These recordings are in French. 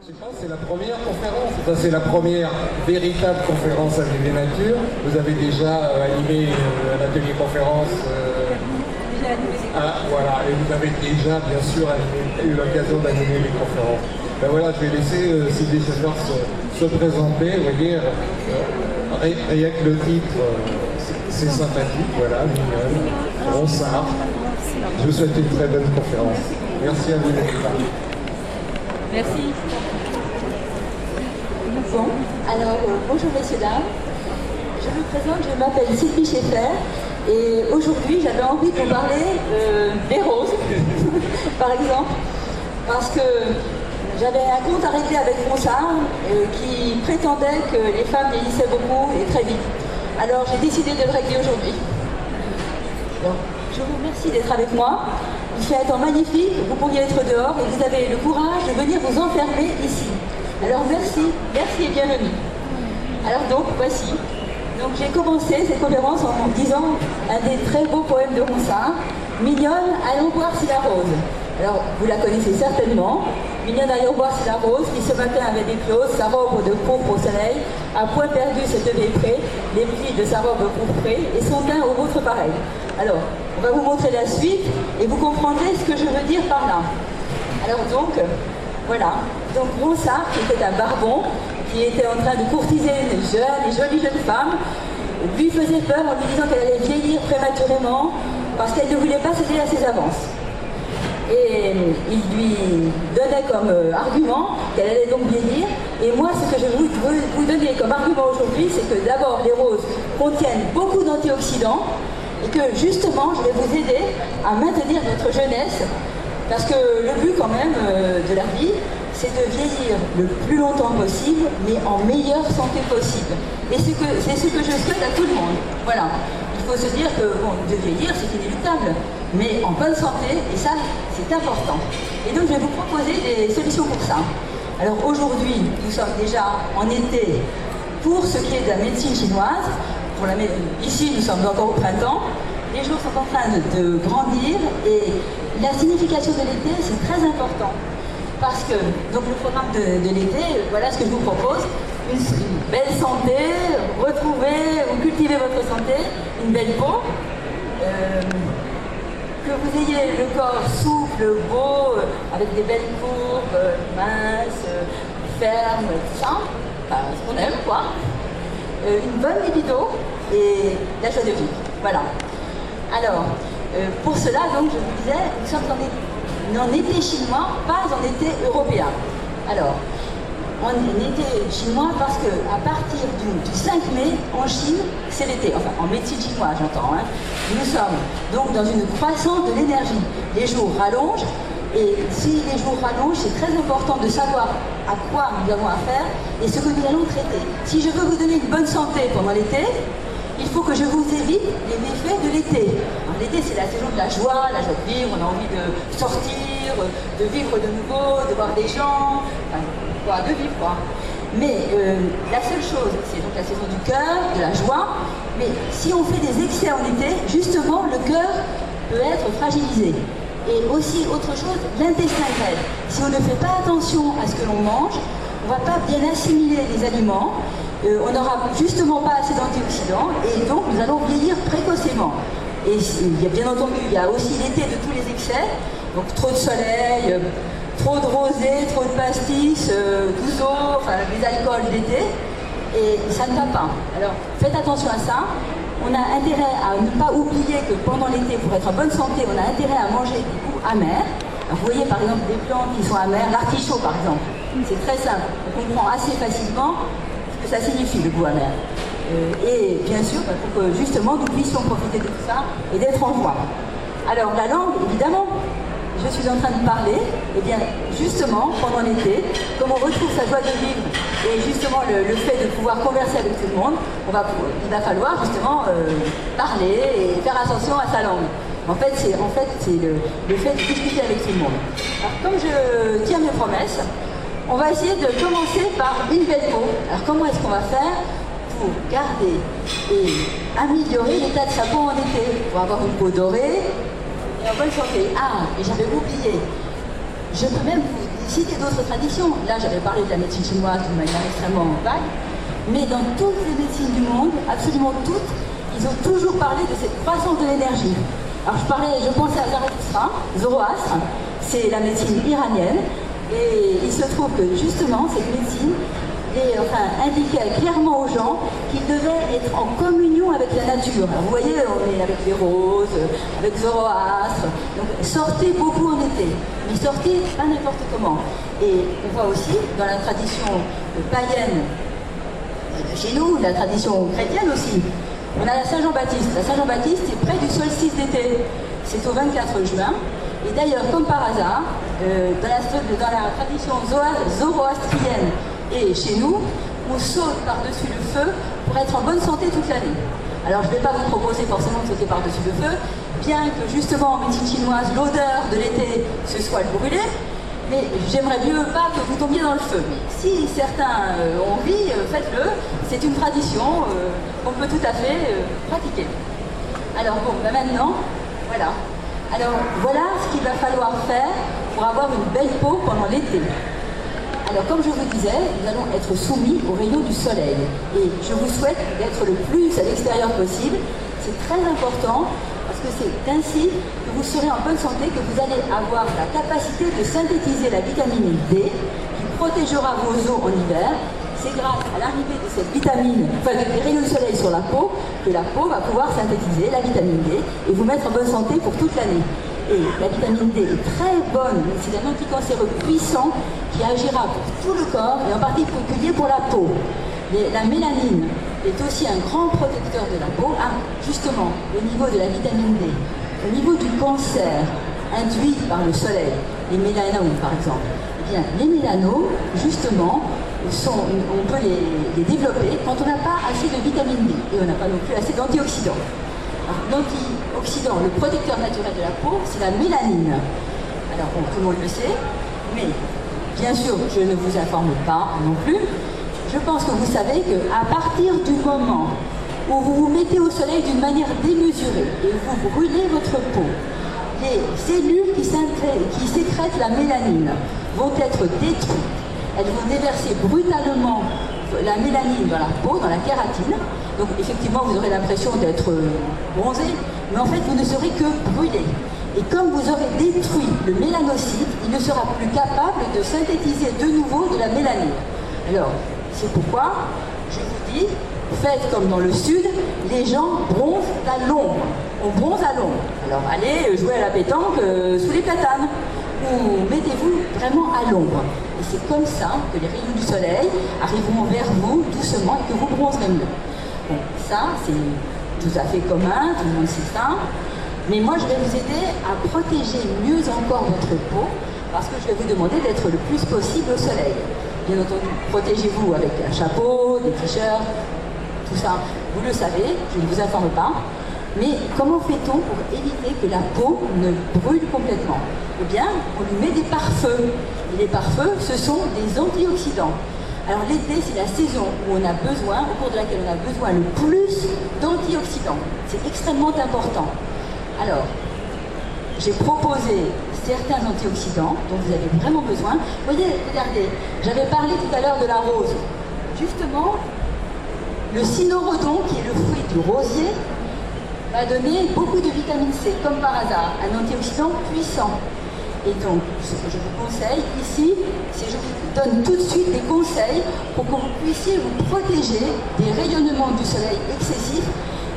Je pense que c'est la première conférence, enfin, c'est la première véritable conférence à Vivre Nature. Vous avez déjà animé un atelier conférence. Voilà, et vous avez déjà bien sûr eu l'occasion d'animer les conférences. Ben voilà, je vais laisser Sylvie Schaeffer se présenter. Vous voyez, rien que le titre, c'est sympathique, voilà, mignonne, Ronsard. Je vous souhaite une très bonne conférence. Merci à vous d'être là. Merci. Bon, alors bonjour messieurs, dames. Je me présente, je m'appelle Sylvie Schaeffer et aujourd'hui j'avais envie de vous parler des roses, par exemple, parce que j'avais un compte à régler avec Ronsard qui prétendait que les femmes vieillissaient beaucoup et très vite. Alors j'ai décidé de le régler aujourd'hui. Donc, je vous remercie d'être avec moi. Il fait un temps magnifique, vous pourriez être dehors et vous avez le courage de venir vous enfermer ici. Alors merci, merci et bienvenue. Alors donc, voici. Donc j'ai commencé cette conférence en disant un des très beaux poèmes de Ronsard, Mignonne, allons voir si la rose. Alors vous la connaissez certainement. Mignonne, allons voir si la rose, qui ce matin avait déclose sa robe de pourpre au soleil, a point perdu cette près, les plis de sa robe pourprée et son teint au vôtre pareil. Alors, on va vous montrer la suite et vous comprendrez ce que je veux dire par là. Alors donc, voilà. Donc Ronsard, qui était un barbon, qui était en train de courtiser une jeune et jolie jeune femme, lui faisait peur en lui disant qu'elle allait vieillir prématurément parce qu'elle ne voulait pas céder à ses avances. Et il lui donnait comme argument qu'elle allait donc vieillir. Et moi, ce que je veux vous donner comme argument aujourd'hui, c'est que d'abord, les roses contiennent beaucoup d'antioxydants et que justement, je vais vous aider à maintenir votre jeunesse. Parce que le but quand même de la vie, c'est de vieillir le plus longtemps possible, mais en meilleure santé possible. Et c'est ce que je souhaite à tout le monde. Voilà. Il faut se dire que bon, de vieillir, c'est inéluctable, mais en bonne santé, et ça, c'est important. Et donc, je vais vous proposer des solutions pour ça. Alors aujourd'hui, nous sommes déjà en été pour ce qui est de la médecine chinoise. Ici, nous sommes encore au printemps. Les jours sont en train de grandir et la signification de l'été, c'est très important. Parce que, donc le programme de l'été, voilà ce que je vous propose. Une belle santé, retrouver ou cultiver votre santé, une belle peau, que vous ayez le corps souple, beau, avec des belles courbes, minces, fermes, tout ça, enfin, ce qu'on aime, quoi. Une bonne libido et la joie de vivre. Voilà. Alors, pour cela, donc, je vous disais, nous sommes en été chinois, pas en été européen. Alors, en été chinois parce qu'à partir du 5 mai, en Chine, c'est l'été. Enfin, en médecine chinoise, j'entends. Hein. Nous sommes donc dans une croissance de l'énergie. Les jours rallongent, et si les jours rallongent, c'est très important de savoir à quoi nous avons affaire et ce que nous allons traiter. Si je veux vous donner une bonne santé pendant l'été, il faut que je vous évite les méfaits de l'été. L'été, c'est la saison de la joie de vivre, on a envie de sortir, de vivre de nouveau, de voir des gens, enfin, de vivre quoi. Mais la seule chose, c'est donc la saison du cœur, de la joie, mais si on fait des excès en été, justement, le cœur peut être fragilisé. Et aussi, autre chose, l'intestin grêle. Si on ne fait pas attention à ce que l'on mange, on ne va pas bien assimiler les aliments, on n'aura justement pas assez d'antioxydants et donc nous allons vieillir précocement. Et il y a bien entendu, il y a aussi l'été de tous les excès, donc trop de soleil, trop de rosée, trop de pastis, d'ouzo, enfin des alcools d'été, et ça ne va pas. Alors faites attention à ça. On a intérêt à ne pas oublier que pendant l'été, pour être en bonne santé, on a intérêt à manger des goûts amers. Alors, vous voyez par exemple des plantes qui sont amères, l'artichaut par exemple, c'est très simple, on comprend assez facilement ce que ça signifie le goût amer. Et bien sûr, pour que justement nous puissions profiter de tout ça et d'être en joie. Alors la langue, évidemment, je suis en train de parler, et bien justement pendant l'été, comme on retrouve sa joie de vivre et justement le fait de pouvoir converser avec tout le monde, il va falloir justement parler et faire attention à sa langue. En fait, c'est le fait de discuter avec tout le monde. Alors comme je tiens mes promesses, on va essayer de commencer par une belle peau. Alors comment est-ce qu'on va faire pour garder et améliorer l'état de sa peau en été, pour avoir une peau dorée et en bonne santé. Ah, et j'avais oublié, je peux même vous citer d'autres traditions. Là, j'avais parlé de la médecine chinoise d'une manière extrêmement vague, mais dans toutes les médecines du monde, absolument toutes, ils ont toujours parlé de cette croissance de l'énergie. Alors je pensais à Zarathustra, Zoroastre, c'est la médecine iranienne, et il se trouve que justement cette médecine indiquait clairement aux gens qu'ils devaient être en communion avec la nature. Alors, vous voyez, on est avec les roses, avec Zoroastre, donc sortez beaucoup en été, mais sortez pas n'importe comment. Et on voit aussi dans la tradition païenne de chez nous, la tradition chrétienne aussi, on a la Saint-Jean-Baptiste. La Saint-Jean-Baptiste est près du solstice d'été, c'est au 24 juin. Et d'ailleurs, comme par hasard, dans la tradition zoroastrienne et chez nous, on saute par-dessus le feu pour être en bonne santé toute l'année. Alors je ne vais pas vous proposer forcément de sauter par-dessus le feu, bien que justement en médecine chinoise, l'odeur de l'été, ce soit le brûler, mais j'aimerais mieux pas que vous tombiez dans le feu. Mais si certains ont envie, faites-le, c'est une tradition qu'on peut tout à fait pratiquer. Alors bon, maintenant, voilà. Alors voilà ce qu'il va falloir faire pour avoir une belle peau pendant l'été. Alors comme je vous disais, nous allons être soumis aux rayons du soleil. Et je vous souhaite d'être le plus à l'extérieur possible. C'est très important parce que c'est ainsi que vous serez en bonne santé, que vous allez avoir la capacité de synthétiser la vitamine D qui protégera vos os en hiver. C'est grâce à l'arrivée de cette vitamine, des rayons du soleil sur la peau, que la peau va pouvoir synthétiser la vitamine D et vous mettre en bonne santé pour toute l'année. Et la vitamine D est très bonne, c'est un anticancéreux puissant qui agira pour tout le corps et en particulier pour la peau. La mélanine est aussi un grand protecteur de la peau. Ah, justement, au niveau de la vitamine D, au niveau du cancer induit par le soleil, les mélanomes par exemple, eh bien, les mélanomes, justement, on peut les développer quand on n'a pas assez de vitamine D et on n'a pas non plus assez d'antioxydants. L'antioxydant, le protecteur naturel de la peau, c'est la mélanine. Alors bon, tout le monde le sait, mais bien sûr, je ne vous informe pas non plus. Je pense que vous savez qu'à partir du moment où vous vous mettez au soleil d'une manière démesurée et vous brûlez votre peau, les cellules qui sécrètent la mélanine vont être détruites. Elles vont déverser brutalement la mélanine dans la peau, dans la kératine. Donc effectivement, vous aurez l'impression d'être bronzé, mais en fait, vous ne serez que brûlé. Et comme vous aurez détruit le mélanocyte, il ne sera plus capable de synthétiser de nouveau de la mélanine. Alors, c'est pourquoi je vous dis, faites comme dans le sud, les gens bronzent à l'ombre. On bronze à l'ombre. Alors allez jouer à la pétanque sous les platanes. Ou mettez-vous vraiment à l'ombre. Et c'est comme ça que les rayons du soleil arriveront vers vous doucement et que vous bronzerez mieux. Bon, ça c'est tout à fait commun, tout le monde sait ça. Mais moi je vais vous aider à protéger mieux encore votre peau parce que je vais vous demander d'être le plus possible au soleil. Bien entendu, protégez-vous avec un chapeau, des t-shirts, tout ça. Vous le savez, je ne vous informe pas. Mais comment fait-on pour éviter que la peau ne brûle complètement? Eh bien, on lui met des pare-feux. Et les pare-feux, ce sont des antioxydants. Alors l'été, c'est la saison où on a besoin, au cours de laquelle on a besoin le plus d'antioxydants. C'est extrêmement important. Alors, j'ai proposé certains antioxydants dont vous avez vraiment besoin. Vous voyez, regardez, j'avais parlé tout à l'heure de la rose. Justement, le cynorhodon, qui est le fruit du rosier, va donner beaucoup de vitamine C, comme par hasard, un antioxydant puissant. Et donc, ce que je vous conseille ici, c'est que je vous donne tout de suite des conseils pour que vous puissiez vous protéger des rayonnements du soleil excessifs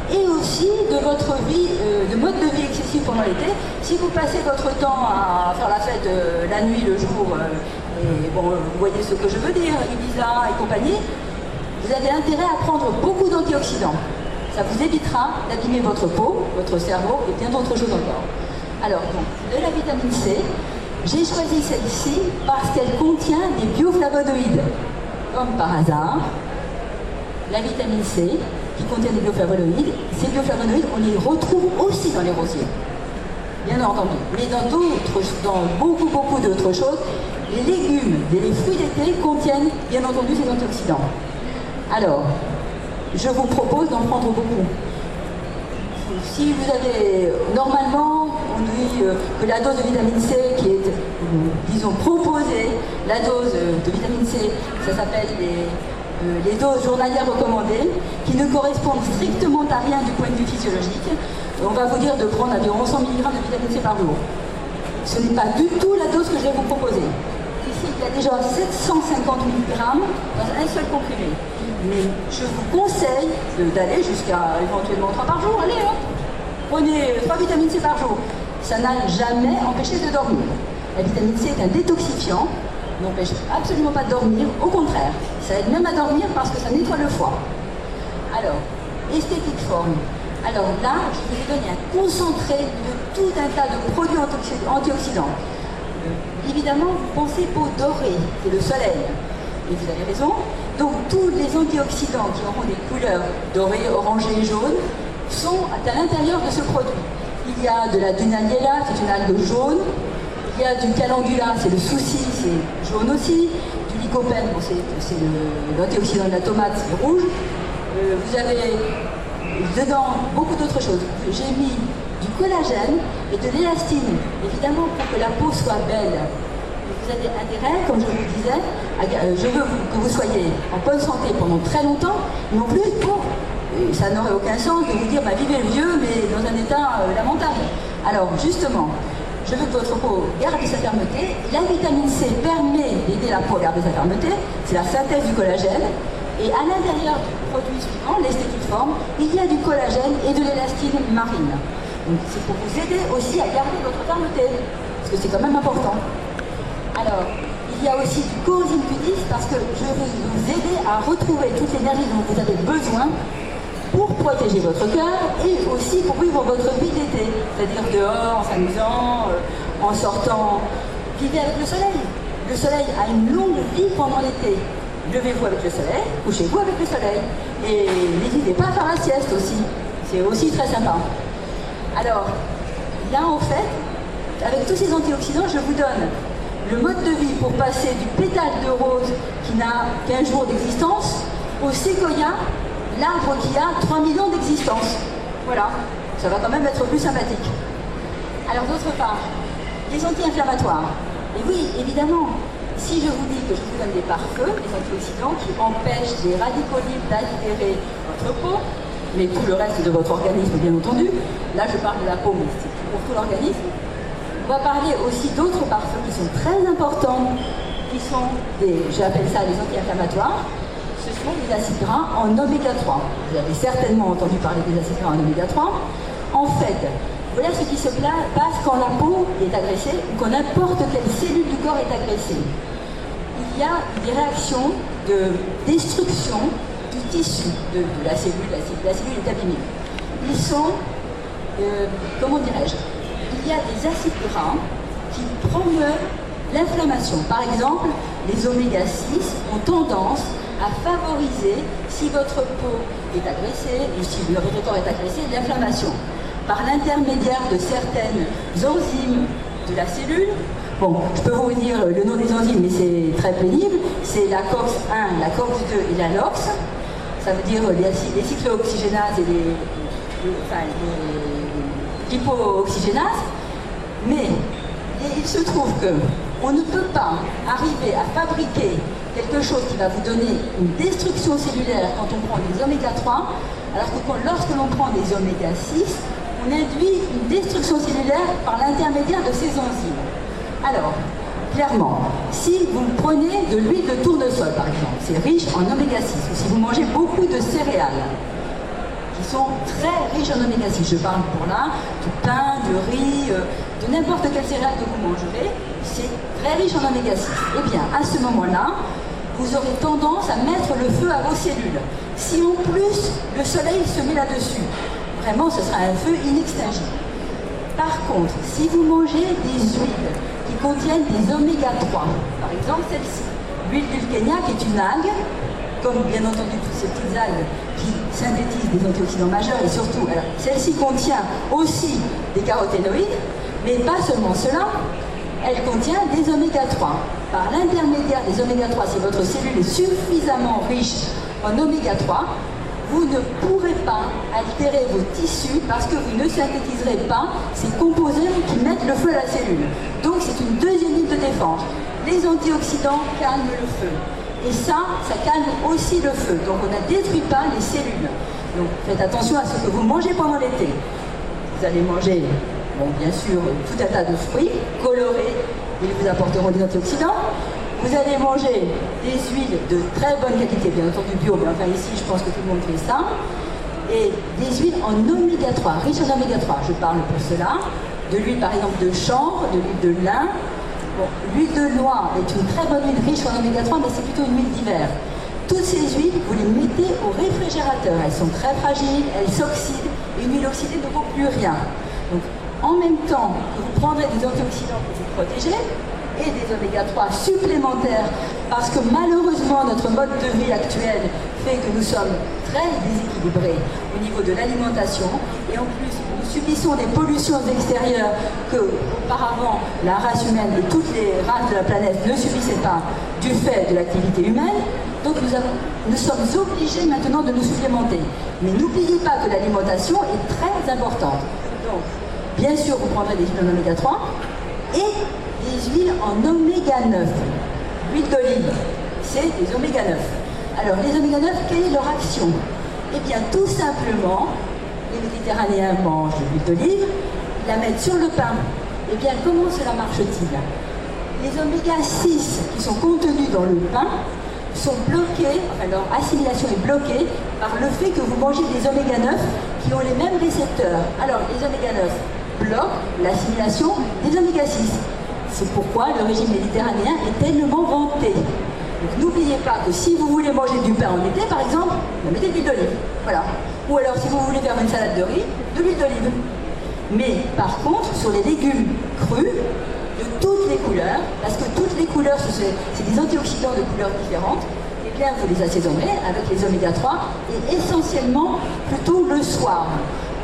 et aussi de votre vie, de mode de vie excessif pendant l'été. Si vous passez votre temps à faire la fête la nuit, le jour, et bon, vous voyez ce que je veux dire, Ibiza et compagnie, vous avez intérêt à prendre beaucoup d'antioxydants. Ça vous évitera d'abîmer votre peau, votre cerveau et bien d'autres choses encore. Alors, donc, de la vitamine C, j'ai choisi celle-ci parce qu'elle contient des bioflavonoïdes. Comme par hasard, la vitamine C, qui contient des bioflavonoïdes, ces bioflavonoïdes, on les retrouve aussi dans les rosiers. Bien entendu. Mais dans beaucoup d'autres choses, les légumes et les fruits d'été contiennent, bien entendu, ces antioxydants. Alors, je vous propose d'en prendre beaucoup. Si vous avez, normalement, on dit dit que la dose de vitamine C qui est, disons, proposée, la dose de vitamine C, ça s'appelle les doses journalières recommandées, qui ne correspondent strictement à rien du point de vue physiologique. On va vous dire de prendre environ 100 mg de vitamine C par jour. Ce n'est pas du tout la dose que je vais vous proposer. Ici, il y a déjà 750 mg dans un seul comprimé. Mais je vous conseille d'aller jusqu'à éventuellement 3 par jour. Allez, hein. Prenez 3 vitamines C par jour. Ça n'a jamais empêché de dormir. La vitamine C est un détoxifiant, n'empêche absolument pas de dormir, au contraire. Ça aide même à dormir parce que ça nettoie le foie. Alors, esthétique forme. Alors là, je vous ai donné un concentré de tout un tas de produits antioxydants. Évidemment, vous pensez peau dorée, c'est le soleil. Et vous avez raison. Donc tous les antioxydants qui auront des couleurs dorées, orangées et jaunes sont à l'intérieur de ce produit. Il y a de la Dunaliella, c'est une algue jaune. Il y a du calendula, c'est le souci, c'est jaune aussi. Du lycopène, bon, c'est l'antioxydant de la tomate, c'est rouge. Vous avez dedans beaucoup d'autres choses. J'ai mis du collagène et de l'élastine, évidemment pour que la peau soit belle. Vous avez intérêt, comme je vous le disais, je veux que vous soyez en bonne santé pendant très longtemps, non plus pour... Ça n'aurait aucun sens de vous dire, bah, vivez vieux, mais dans un état lamentable. Alors, justement, je veux que votre peau garde sa fermeté. La vitamine C permet d'aider la peau à garder sa fermeté. C'est la synthèse du collagène. Et à l'intérieur du produit suivant, l'esthétique forme, il y a du collagène et de l'élastine marine. Donc, c'est pour vous aider aussi à garder votre fermeté, parce que c'est quand même important. Alors, il y a aussi du coenzyme Q10 parce que je veux vous aider à retrouver toute l'énergie dont vous avez besoin pour protéger votre cœur et aussi pour vivre votre vie d'été, c'est-à-dire dehors, en s'amusant, en sortant. Vivez avec le soleil. Le soleil a une longue vie pendant l'été. Levez-vous avec le soleil, couchez-vous avec le soleil. Et n'hésitez pas à faire la sieste aussi. C'est aussi très sympa. Alors, là en fait, avec tous ces antioxydants, je vous donne le mode de vie pour passer du pétale de rose qui n'a qu'un jour d'existence au séquoia, l'arbre qui a 3 millions d'existence. Voilà, ça va quand même être plus sympathique. Alors d'autre part, les anti-inflammatoires. Et oui, évidemment, si je vous dis que je vous donne des pare-feux, des antioxydants qui empêchent les radicaux libres d'altérer votre peau, mais tout le reste de votre organisme bien entendu, là je parle de la peau, mais c'est pour tout l'organisme. On va parler aussi d'autres pare-feux qui sont très importants, qui sont j'appelle ça les anti-inflammatoires. Ce sont des acides gras en oméga 3. Vous avez certainement entendu parler des acides gras en oméga 3. En fait, voilà ce qui se passe quand la peau est agressée ou quand n'importe quelle cellule du corps est agressée. Il y a des réactions de destruction du tissu de la cellule. La cellule est abîmée. Ils sont, comment dirais-je, il y a des acides gras qui promeuvent l'inflammation. Par exemple, les oméga 6 ont tendance à favoriser, si votre peau est agressée ou si votre corps est agressé, l'inflammation. Par l'intermédiaire de certaines enzymes de la cellule. Bon, je peux vous dire le nom des enzymes, mais c'est très pénible. C'est la COX-1, la COX-2 et la LOX. Ça veut dire les cyclooxygénases et les lipo-oxygénases. Mais il se trouve qu'on ne peut pas arriver à fabriquer quelque chose qui va vous donner une destruction cellulaire quand on prend des oméga 3, alors que lorsque l'on prend des oméga 6, on induit une destruction cellulaire par l'intermédiaire de ces enzymes. Alors, clairement, si vous prenez de l'huile de tournesol, par exemple, c'est riche en oméga 6, ou si vous mangez beaucoup de céréales, qui sont très riches en oméga 6, je parle pour là du pain, du riz, de n'importe quelle céréale que vous mangerez, c'est très riche en oméga 6. Eh bien, à ce moment-là, vous aurez tendance à mettre le feu à vos cellules. Si en plus, le soleil se met là-dessus, vraiment, ce sera un feu inextinguible. Par contre, si vous mangez des huiles qui contiennent des oméga 3, par exemple celle-ci, l'huile d'Ulkenia qui est une algue, comme bien entendu toutes ces petites algues qui synthétisent des antioxydants majeurs, et surtout, celle-ci contient aussi des caroténoïdes, mais pas seulement cela, elle contient des oméga 3. Par l'intermédiaire des oméga 3, si votre cellule est suffisamment riche en oméga 3, vous ne pourrez pas altérer vos tissus parce que vous ne synthétiserez pas ces composés qui mettent le feu à la cellule. Donc c'est une deuxième ligne de défense. Les antioxydants calment le feu. Et ça calme aussi le feu. Donc on ne détruit pas les cellules. Donc faites attention à ce que vous mangez pendant l'été. Vous allez manger, bon, bien sûr, tout un tas de fruits colorés, ils vous apporteront des antioxydants. Vous allez manger des huiles de très bonne qualité, bien entendu bio, mais enfin ici je pense que tout le monde fait ça. Et des huiles en oméga 3, riches en oméga 3, je parle pour cela. De l'huile par exemple de chanvre, de l'huile de lin. Bon, l'huile de noix est une très bonne huile riche en oméga 3, mais c'est plutôt une huile d'hiver. Toutes ces huiles, vous les mettez au réfrigérateur. Elles sont très fragiles, elles s'oxydent. Une huile oxydée ne vaut plus rien. Donc, en même temps que vous prendrez des antioxydants pour vous protéger et des oméga 3 supplémentaires, parce que malheureusement notre mode de vie actuel fait que nous sommes très déséquilibrés au niveau de l'alimentation et en plus nous subissons des pollutions extérieures que auparavant la race humaine et toutes les races de la planète ne subissaient pas du fait de l'activité humaine. Donc nous sommes obligés maintenant de nous supplémenter. Mais n'oubliez pas que l'alimentation est très importante. Donc, bien sûr, vous prendrez des huiles en oméga 3 et des huiles en oméga 9. L'huile d'olive, c'est des oméga 9. Alors, les oméga 9, quelle est leur action? Eh bien, tout simplement, les Méditerranéens mangent de l'huile d'olive, ils la mettent sur le pain. Eh bien, comment cela marche-t-il? Les oméga 6 qui sont contenus dans le pain sont bloqués, enfin leur assimilation est bloquée par le fait que vous mangez des oméga 9 qui ont les mêmes récepteurs. Alors les oméga 9 bloquent l'assimilation des oméga 6. C'est pourquoi le régime méditerranéen est tellement vanté. Donc n'oubliez pas que si vous voulez manger du pain en été par exemple, vous mettez de l'huile d'olive. Voilà. Ou alors si vous voulez faire une salade de riz, de l'huile d'olive. Mais par contre, sur les légumes crus, de toutes les couleurs, parce que toutes les couleurs, c'est des antioxydants de couleurs différentes, et bien vous les assaisonnerez avec les oméga 3 et essentiellement plutôt le soir.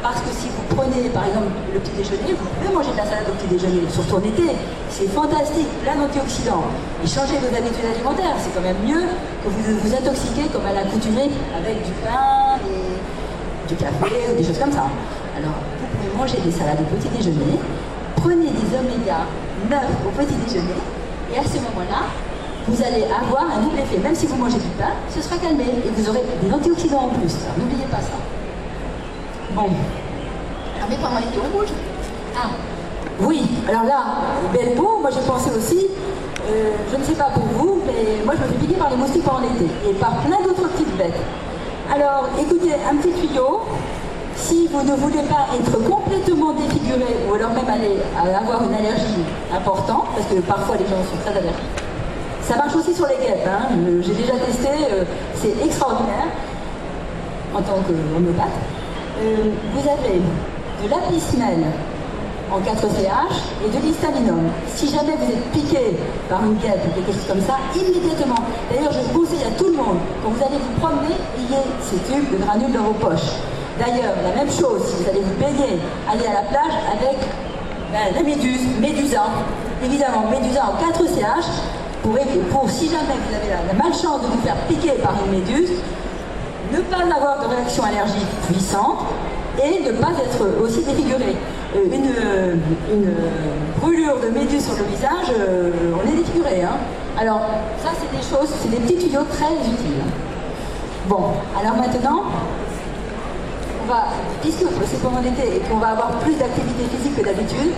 Parce que si vous prenez par exemple le petit déjeuner, vous pouvez manger de la salade au petit déjeuner, surtout en été, c'est fantastique, plein d'antioxydants. Et changez vos habitudes alimentaires, c'est quand même mieux que vous vous intoxiquez comme à l'accoutumée avec du pain, et du café ou des choses comme ça. Alors vous pouvez manger des salades au petit déjeuner, prenez des oméga 9 au petit déjeuner et à ce moment-là, vous allez avoir un double effet. Même si vous mangez du pain, ce sera calmé et vous aurez des antioxydants en plus. Alors n'oubliez pas ça. Bon. Alors mes parents étaient au rouge. Ah, oui. Alors là, belle peau, moi j'ai pensé aussi, je ne sais pas pour vous, mais moi je me fais piquer par les moustiques pendant l'été et par plein d'autres petites bêtes. Alors écoutez, un petit tuyau. Si vous ne voulez pas être complètement défiguré ou alors même aller avoir une allergie importante, parce que parfois les gens sont très allergiques, ça marche aussi sur les guêpes, hein. J'ai déjà testé, c'est extraordinaire en tant qu'homéopathe. Vous avez de l'apismène en 4CH et de l'histaminum. Si jamais vous êtes piqué par une guêpe ou quelque chose comme ça, immédiatement, d'ailleurs je vous conseille à tout le monde, quand vous allez vous promener, ayez ces tubes de granules dans vos poches. D'ailleurs, la même chose, si vous allez vous baigner, allez à la plage avec la médusa, évidemment, médusa en 4CH, pour si jamais vous avez la malchance de vous faire piquer par une méduse, ne pas avoir de réaction allergique puissante et ne pas être aussi défiguré. Une brûlure de méduse sur le visage, on est défiguré. Hein. Alors, ça c'est des choses, c'est des petits tuyaux très utiles. Bon, alors maintenant, puisque c'est pendant l'été et qu'on va avoir plus d'activité physique que d'habitude,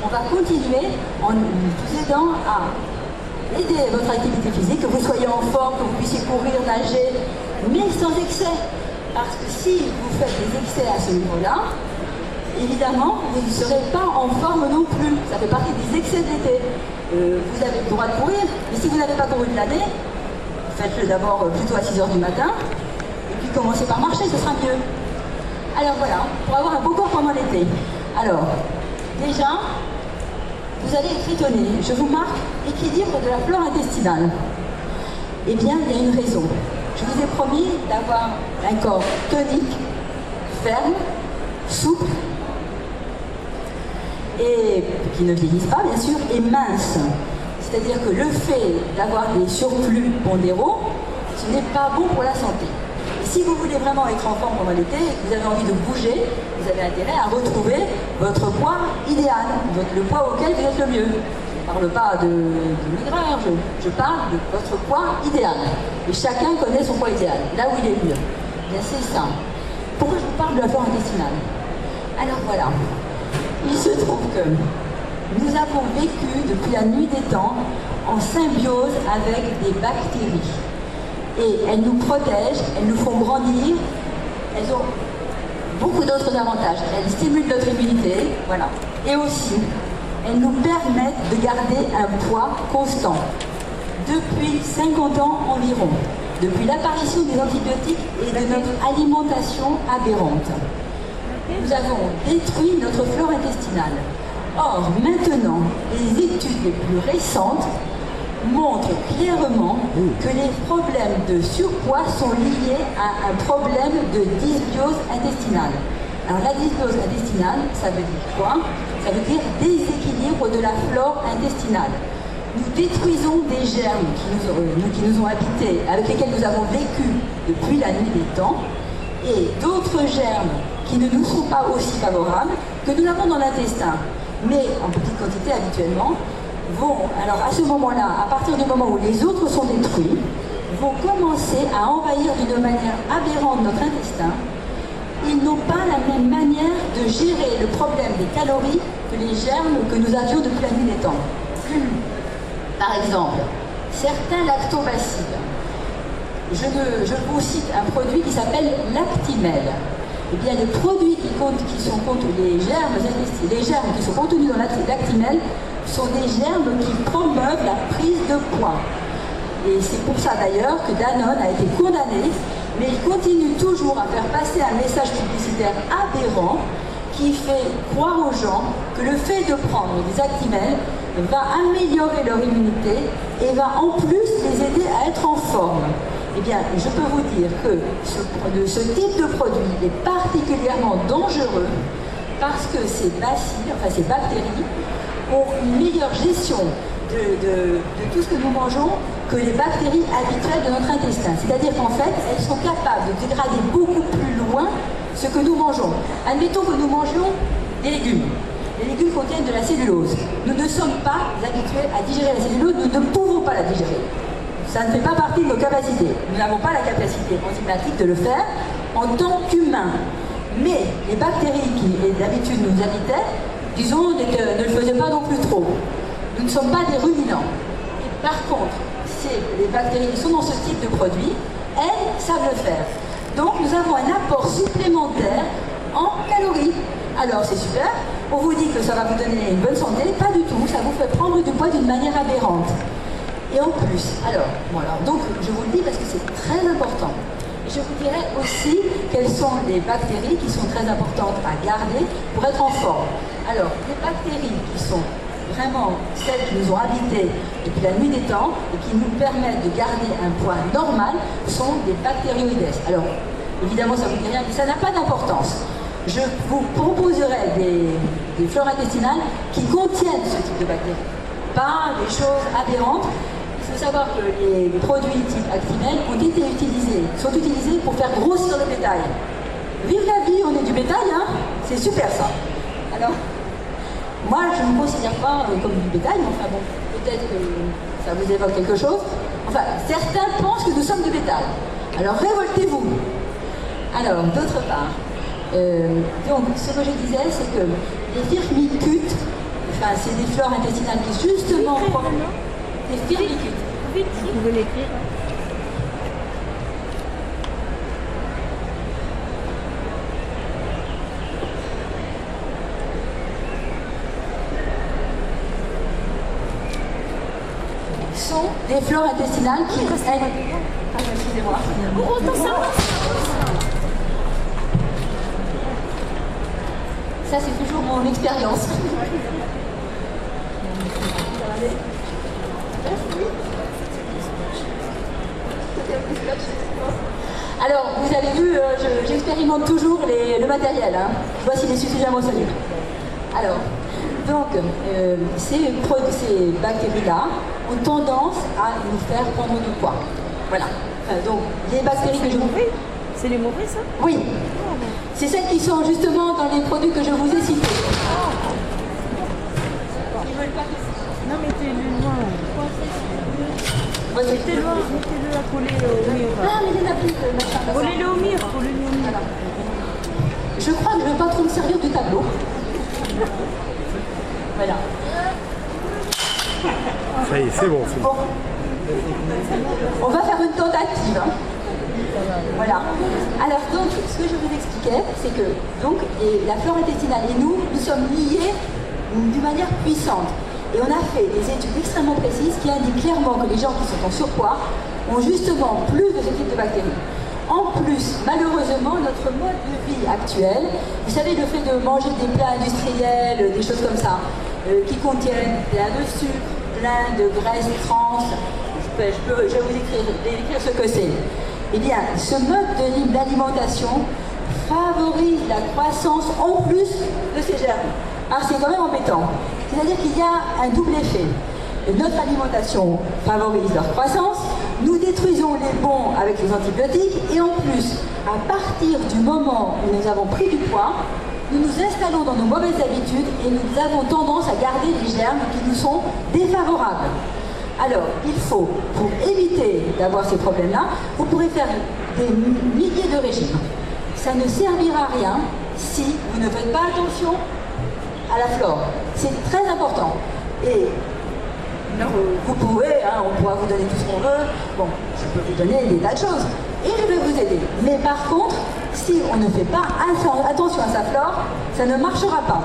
on va continuer en vous aidant à aider votre activité physique, que vous soyez en forme, que vous puissiez courir, nager, mais sans excès. Parce que si vous faites des excès à ce niveau-là, évidemment, vous ne serez pas en forme non plus. Ça fait partie des excès de l'été. Vous avez le droit de courir, mais si vous n'avez pas couru de l'année, faites-le d'abord plutôt à 6 h du matin, et puis commencez par marcher, ce sera mieux. Alors voilà, pour avoir un beau corps pendant l'été. Alors, déjà, vous allez être étonné. Je vous marque équilibre de la flore intestinale. Eh bien, il y a une raison. Je vous ai promis d'avoir un corps tonique, ferme, souple, et qui ne vieillisse pas, bien sûr, et mince. C'est-à-dire que le fait d'avoir des surplus pondéraux, ce n'est pas bon pour la santé. si vous voulez vraiment être en forme pendant l'été et que vous avez envie de bouger, vous avez intérêt à retrouver votre poids idéal, le poids auquel vous êtes le mieux. Je ne parle pas de maigreur, je parle de votre poids idéal. Et chacun connaît son poids idéal, là où il est mieux. Bien, c'est ça. Pourquoi je vous parle de la flore intestinale? Alors voilà, il se trouve que nous avons vécu depuis la nuit des temps en symbiose avec des bactéries. Et elles nous protègent, elles nous font grandir, elles ont beaucoup d'autres avantages. Elles stimulent notre immunité, voilà. Et aussi, elles nous permettent de garder un poids constant. Depuis 50 ans environ, depuis l'apparition des antibiotiques et de notre alimentation aberrante, nous avons détruit notre flore intestinale. Or, maintenant, les études les plus récentes montrent clairement que les problèmes de surpoids sont liés à un problème de dysbiose intestinale. Alors la dysbiose intestinale, ça veut dire quoi? Ça veut dire déséquilibre de la flore intestinale. Nous détruisons des germes qui nous ont habités, avec lesquels nous avons vécu depuis la nuit des temps, et d'autres germes qui ne nous sont pas aussi favorables, que nous avons dans l'intestin, mais en petite quantité habituellement, vont, alors à ce moment-là, à partir du moment où les autres sont détruits, vont commencer à envahir d'une manière aberrante notre intestin. Ils n'ont pas la même manière de gérer le problème des calories que les germes que nous avions depuis la nuit des temps. Par exemple, certains lactobacilles. Je vous cite un produit qui s'appelle Lactimel. Eh bien, les produits qui sont contenus, les germes qui sont contenus dans Lactimel sont des germes qui promeuvent la prise de poids. Et c'est pour ça d'ailleurs que Danone a été condamné, mais il continue toujours à faire passer un message publicitaire aberrant qui fait croire aux gens que le fait de prendre des Lactimel va améliorer leur immunité et va en plus les aider à être en forme. Eh bien, je peux vous dire que ce type de produit est particulièrement dangereux parce que ces bacilles, enfin ces bactéries, ont une meilleure gestion de tout ce que nous mangeons que les bactéries habituelles de notre intestin. C'est-à-dire qu'en fait, elles sont capables de dégrader beaucoup plus loin ce que nous mangeons. Admettons que nous mangions des légumes. Les légumes contiennent de la cellulose. Nous ne sommes pas habitués à digérer la cellulose, nous ne pouvons pas la digérer. Ça ne fait pas partie de nos capacités. Nous n'avons pas la capacité enzymatique de le faire en tant qu'humains. Mais les bactéries qui d'habitude nous habitaient, disons, ne le faisaient pas non plus trop. Nous ne sommes pas des ruminants. Et par contre, les bactéries qui sont dans ce type de produit, elles savent le faire. Donc nous avons un apport supplémentaire en calories. Alors c'est super, on vous dit que ça va vous donner une bonne santé, pas du tout, ça vous fait prendre du poids d'une manière aberrante. Et en plus, donc je vous le dis parce que c'est très important. Et je vous dirai aussi quelles sont les bactéries qui sont très importantes à garder pour être en forme. Alors, les bactéries qui sont vraiment celles qui nous ont habités depuis la nuit des temps et qui nous permettent de garder un poids normal sont des bactérioïdes. Alors, évidemment, ça vous dit rien, mais ça n'a pas d'importance. Je vous proposerai des flores intestinales qui contiennent ce type de bactéries, pas des choses aberrantes. Il faut savoir que les produits type Actimel sont utilisés pour faire grossir le bétail. Vive la vie, on est du bétail, hein, c'est super ça. Alors, moi je ne me considère pas comme du bétail, mais enfin bon, peut-être que ça vous évoque quelque chose. Enfin, certains pensent que nous sommes du bétail. Alors révoltez-vous. Alors, d'autre part, donc ce que je disais, c'est que les firmicutes, enfin c'est des flores intestinales qui justement... Les firmicutes. Vous pouvez l'écrire. Sont des flores intestinales qui... Excusez-moi. Ça, c'est toujours mon expérience. Alors, vous avez vu, j'expérimente toujours le matériel. Hein. Je vois s'il est suffisamment solide. Alors, donc, ces bactéries-là ont tendance à nous faire prendre du poids. Voilà. Donc, les bactéries que je vous... C'est les mauvais, ça? Oui. C'est celles qui sont justement dans les produits que je vous ai cités. Non, mettez-le loin. Mettez-le à coller au mur. Ah, mais il y en a plus de machin. Collez-le au mur, collez-le au mur. Je crois que je ne vais pas trop me servir du tableau. Voilà. Ça y est, c'est bon. Bon. On va faire une tentative. Hein. Voilà. Alors donc, ce que je vous expliquais, c'est que donc, la flore intestinale et nous sommes liés d'une manière puissante. Et on a fait des études extrêmement précises qui indiquent clairement que les gens qui sont en surpoids ont justement plus de ce type de bactéries. En plus, malheureusement, notre mode de vie actuel, vous savez, le fait de manger des plats industriels, des choses comme ça, qui contiennent plein de sucre, plein de graisses trans, je vais vous décrire ce que c'est. Eh bien, ce mode d'alimentation favorise la croissance en plus de ces germes. Alors c'est quand même embêtant. C'est-à-dire qu'il y a un double effet. Notre alimentation favorise leur croissance, nous détruisons les bons avec les antibiotiques et en plus, à partir du moment où nous avons pris du poids, nous nous installons dans nos mauvaises habitudes et nous avons tendance à garder les germes qui nous sont défavorables. Alors, il faut, pour éviter d'avoir ces problèmes-là, vous pourrez faire des milliers de régimes. Ça ne servira à rien si vous ne faites pas attention à la flore. C'est très important. Et vous pouvez, hein, on pourra vous donner tout ce qu'on veut. Bon, je peux vous donner des tas de choses. Et je vais vous aider. Mais par contre, si on ne fait pas attention à sa flore, ça ne marchera pas.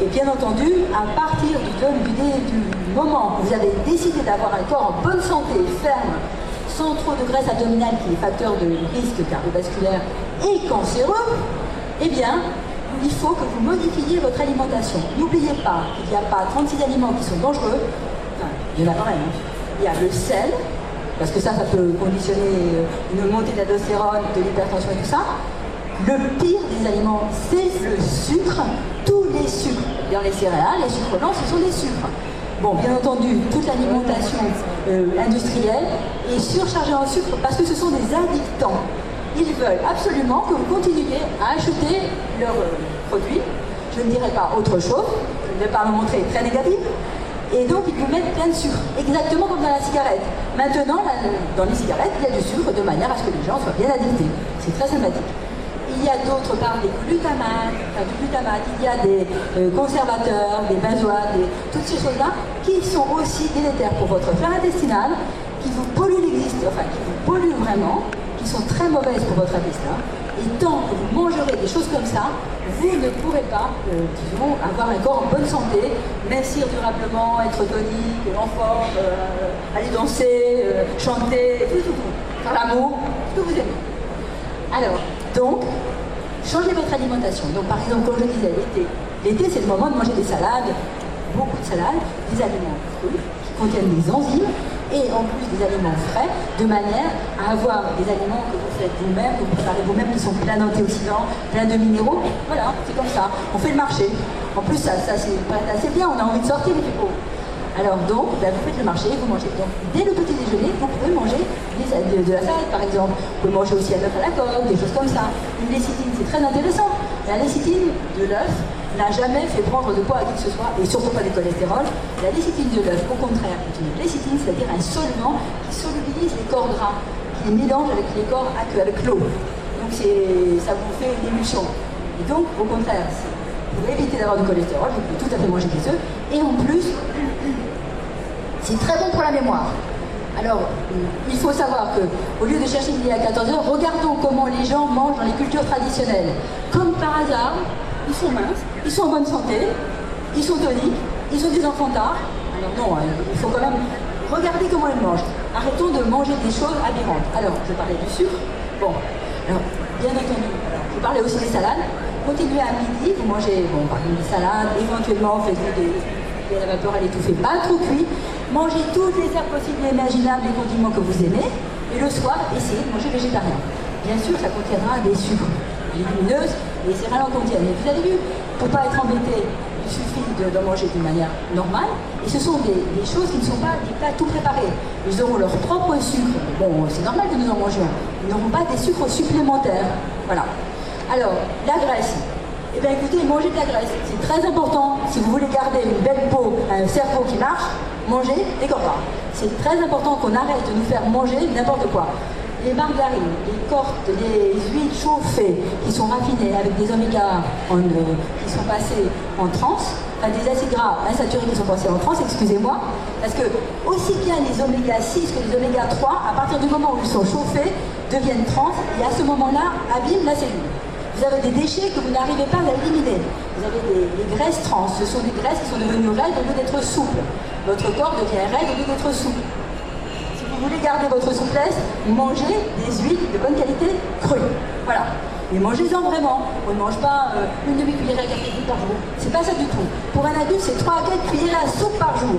Et bien entendu, à partir du moment où vous avez décidé d'avoir un corps en bonne santé, ferme, sans trop de graisse abdominale qui est facteur de risque cardiovasculaire et cancéreux, eh bien, il faut que vous modifiez votre alimentation. N'oubliez pas qu'il n'y a pas 36 aliments qui sont dangereux. Enfin, il y en a quand même. Il y a le sel, parce que ça peut conditionner une montée de l'aldostérone, de l'hypertension et tout ça. Le pire des aliments, c'est le sucre. Tous les sucres, dans les céréales, les sucres blancs, ce sont des sucres. Bon, bien entendu, toute l'alimentation industrielle est surchargée en sucre parce que ce sont des addictants. Ils veulent absolument que vous continuiez à acheter leurs produits. Je ne dirai pas autre chose, je ne vais pas me montrer très négatif. Et donc, ils vous mettent plein de sucre, exactement comme dans la cigarette. Maintenant, dans les cigarettes, il y a du sucre de manière à ce que les gens soient bien addictés. C'est très sympathique. Il y a d'autre part du glutamate, il y a des conservateurs, des benzoates, toutes ces choses-là qui sont aussi délétères pour votre flore intestinale, qui vous polluent enfin qui vous polluent vraiment, qui sont très mauvaises pour votre intestin. Et tant que vous mangerez des choses comme ça, vous ne pourrez pas, disons, avoir un corps en bonne santé, mincir durablement, être tonique, en forme, aller danser, chanter, tout, faire l'amour, ce que vous aimez. Alors, donc, changez votre alimentation. Donc, par exemple, comme je disais, l'été, c'est le moment de manger des salades, beaucoup de salades, des aliments crus qui contiennent des enzymes et en plus des aliments frais, de manière à avoir des aliments que vous faites vous-même, que vous préparez vous-même, qui sont pleins d'antioxydants, pleins de minéraux. Voilà, c'est comme ça. On fait le marché. En plus, ça c'est assez bien. On a envie de sortir les people. Alors donc, vous faites le marché, vous mangez. Donc, dès le petit déjeuner, vous pouvez manger de la salade, par exemple. Vous pouvez manger aussi un œuf à la coque, des choses comme ça. Une lécithine, c'est très intéressant. La lécithine de l'œuf n'a jamais fait prendre de poids à qui que ce soit, et surtout pas du cholestérol. La lécithine de l'œuf, au contraire, est une lécithine, c'est-à-dire un solvant qui solubilise les corps gras, qui les mélange avec les corps aqueux, avec l'eau. Donc ça vous fait une émulsion. Et donc, au contraire, pour éviter d'avoir du cholestérol, vous pouvez tout à fait manger des œufs. Et en plus, c'est très bon pour la mémoire. Alors, il faut savoir qu'au lieu de chercher midi à 14h, regardons comment les gens mangent dans les cultures traditionnelles. Comme par hasard, ils sont minces, ils sont en bonne santé, ils sont toniques, ils ont des enfants tard. Alors non, il faut quand même regarder comment ils mangent. Arrêtons de manger des choses aberrantes. Alors, je parlais du sucre. Bon, alors, bien entendu, je parlais aussi des salades. Continuez à midi, vous mangez, bon, par exemple des salades, éventuellement faites-vous de la vapeur à l'étouffer, pas trop cuit. Mangez toutes les herbes possibles et imaginables, les condiments que vous aimez. Et le soir, essayez de manger végétarien. Bien sûr, ça contiendra des sucres légumineuses, les céréales en contiennent. Mais vous avez vu, pour ne pas être embêté du il suffit d'en manger d'une manière normale. Et ce sont des choses qui ne sont pas des plats tout préparés. Ils auront leur propre sucre. Bon, c'est normal que nous en mangions. Ils n'auront pas des sucres supplémentaires. Voilà. Alors, la graisse. Eh bien écoutez, mangez de la graisse. C'est très important. Si vous voulez garder une belle peau, un cerveau qui marche, mangez des grands. C'est très important qu'on arrête de nous faire manger n'importe quoi. Les margarines, les cortes, les huiles chauffées qui sont raffinées avec des oméga qui sont passés en trans, enfin des acides gras insaturés qui sont passés en trans, excusez-moi, parce que aussi bien les oméga 6 que les oméga 3, à partir du moment où ils sont chauffés, deviennent trans et à ce moment-là abîment la cellule. Vous avez des déchets que vous n'arrivez pas à éliminer. Vous avez des graisses trans, ce sont des graisses qui sont devenues raides au lieu d'être souples. Votre corps devient raide au lieu d'être souple. Si vous voulez garder votre souplesse, mangez des huiles de bonne qualité crues. Voilà. Mais mangez-en vraiment. On ne mange pas une demi-cuillère à café par jour. C'est pas ça du tout. Pour un adulte, c'est 3 à 4 cuillères à soupe par jour.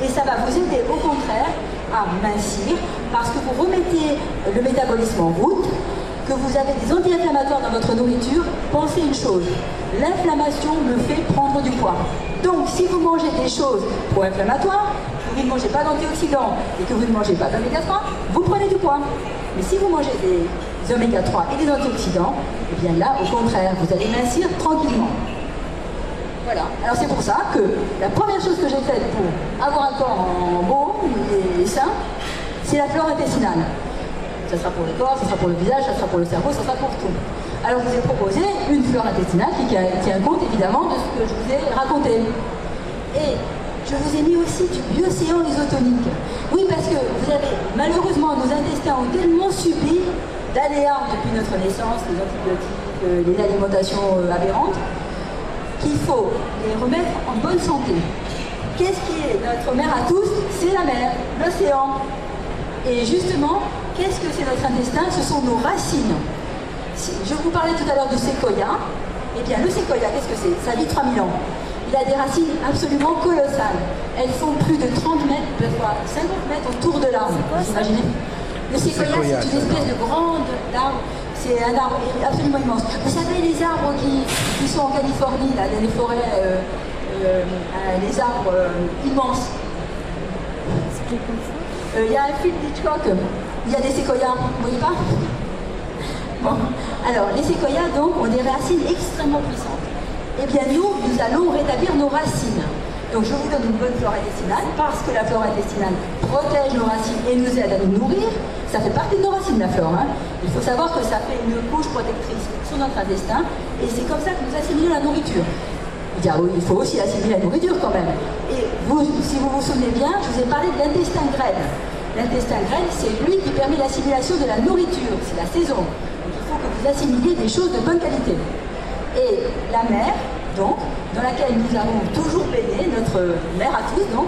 Et ça va vous aider au contraire à mincir parce que vous remettez le métabolisme en route, que vous avez des anti-inflammatoires dans votre nourriture. Pensez une chose, l'inflammation me fait prendre du poids. Donc si vous mangez des choses pro-inflammatoires, que vous ne mangez pas d'antioxydants et que vous ne mangez pas d'oméga 3, vous prenez du poids. Mais si vous mangez des oméga 3 et des antioxydants, eh bien là, au contraire, vous allez mincir tranquillement. Voilà. Alors c'est pour ça que la première chose que j'ai faite pour avoir un corps en beau et sain, c'est la flore intestinale. Ça sera pour le corps, ça sera pour le visage, ça sera pour le cerveau, ça sera pour tout. Alors je vous ai proposé une flore intestinale qui tient compte évidemment de ce que je vous ai raconté. Et je vous ai mis aussi du biocéan isotonique. Oui, parce que vous avez, malheureusement, nos intestins ont tellement subi d'aléas depuis notre naissance, les antibiotiques, les alimentations aberrantes, qu'il faut les remettre en bonne santé. Qu'est-ce qui est notre mère à tous? C'est la mer, l'océan. Et justement, qu'est-ce que c'est notre intestin? Ce sont nos racines. Je vous parlais tout à l'heure du séquoia. Eh bien, le séquoia, qu'est-ce que c'est? Ça vit 3000 ans. Il a des racines absolument colossales. Elles font plus de 30 mètres, parfois 50 mètres autour de l'arbre. Vous imaginez? Le séquoia, c'est une espèce de grande arbre. C'est un arbre absolument immense. Vous savez, les arbres qui sont en Californie, là, dans les forêts, les arbres immenses. Il y a un film d'Hitchcock, il y a des séquoias, vous voyez pas? Bon, alors les séquoias donc ont des racines extrêmement puissantes. Eh bien nous allons rétablir nos racines. Donc je vous donne une bonne flore intestinale parce que la flore intestinale protège nos racines et nous aide à nous nourrir. Ça fait partie de nos racines, la flore. Hein. Il faut savoir que ça fait une couche protectrice sur notre intestin et c'est comme ça que nous assimilons la nourriture. Il faut aussi assimiler la nourriture quand même. Et vous, si vous vous souvenez bien, je vous ai parlé de l'intestin grêle. L'intestin grêle, c'est lui qui permet l'assimilation de la nourriture, c'est la saison. Donc il faut que vous assimiliez des choses de bonne qualité. Et la mer, donc, dans laquelle nous avons toujours baigné, notre mer à tous, donc,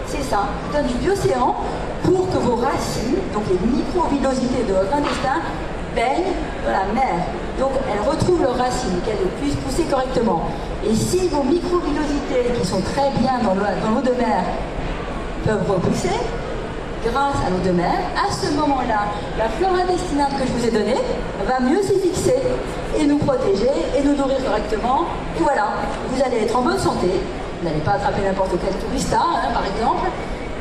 c'est ça, qui donne du biocéan pour que vos racines, donc les microvillosités de votre intestin, baignent dans la mer. Donc elles retrouvent leurs racines, qu'elles puissent pousser correctement. Et si vos microvillosités, qui sont très bien dans l'eau de mer, peuvent repousser, grâce à l'eau de mer, à ce moment-là, la flore intestinale que je vous ai donnée va mieux s'y fixer et nous protéger et nous nourrir correctement. Et voilà, vous allez être en bonne santé. Vous n'allez pas attraper n'importe quel tourista, hein, par exemple.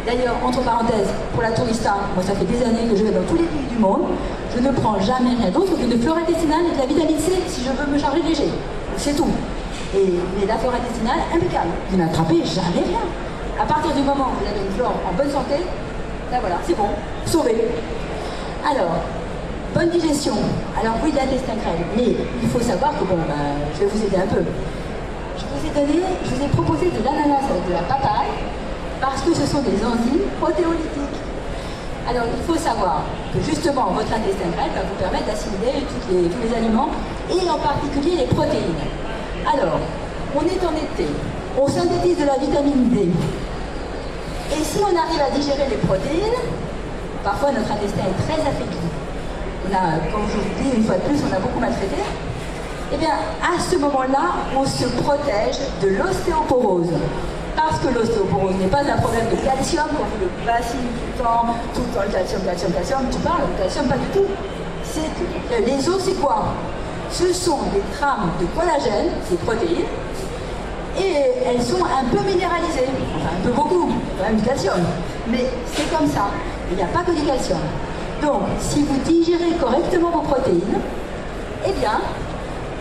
D'ailleurs, entre parenthèses, pour la tourista, moi ça fait des années que je vais dans tous les pays du monde, je ne prends jamais rien d'autre qu'une flore intestinale et de la vitamine C si je veux me charger léger. C'est tout. Mais la flore intestinale, impeccable. Vous n'attrapez jamais rien. À partir du moment où vous avez une flore en bonne santé, là voilà, c'est bon, sauvé. Alors, bonne digestion. Alors oui, l'intestin grêle, mais il faut savoir que je vais vous aider un peu. Je vous ai proposé de l'ananas avec de la papaye, parce que ce sont des enzymes protéolytiques. Alors il faut savoir que justement votre intestin grêle va vous permettre d'assimiler tous les aliments, et en particulier les protéines. Alors, on est en été, on synthétise de la vitamine D. Et si on arrive à digérer les protéines, parfois notre intestin est très affaibli. Comme je vous dis, une fois de plus, on a beaucoup maltraité. Eh bien, à ce moment-là, on se protège de l'ostéoporose. Parce que l'ostéoporose n'est pas un problème de calcium, quand vous le bassine tout le temps, le calcium, tu parles, le calcium, pas du tout. Les os, c'est quoi? Ce sont des trames de collagène, ces protéines, et elles sont un peu minéralisées, enfin un peu beaucoup, quand même du calcium, mais c'est comme ça, il n'y a pas que du calcium. Donc, si vous digérez correctement vos protéines, eh bien,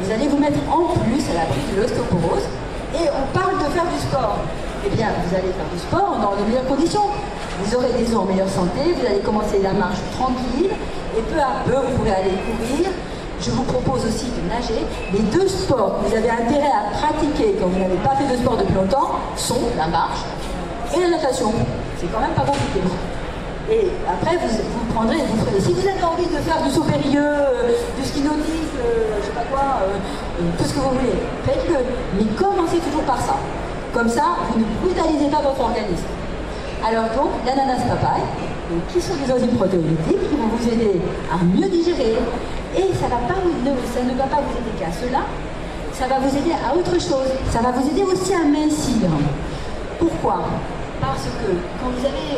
vous allez vous mettre en plus à l'abri de l'ostéoporose. Et on parle de faire du sport. Eh bien, vous allez faire du sport dans de meilleures conditions. Vous aurez des os en meilleure santé, vous allez commencer la marche tranquille, et peu à peu, vous pourrez aller courir. Je vous propose aussi de nager. Les deux sports que vous avez intérêt à pratiquer quand vous n'avez pas fait de sport depuis longtemps sont la marche et la natation. C'est quand même pas compliqué. Et après, vous prendrez, vous ferez. Si vous avez envie de faire du saut périlleux, du ski nautique, je sais pas quoi, tout ce que vous voulez, faites-le. Mais commencez toujours par ça. Comme ça, vous ne brutalisez pas votre organisme. Alors donc, l'ananas papaye, qui sont des enzymes protéolytiques qui vont vous aider à mieux digérer. Et ça ne va pas vous aider qu'à cela, ça va vous aider à autre chose. Ça va vous aider aussi à mincir. Pourquoi ? Parce que quand vous avez,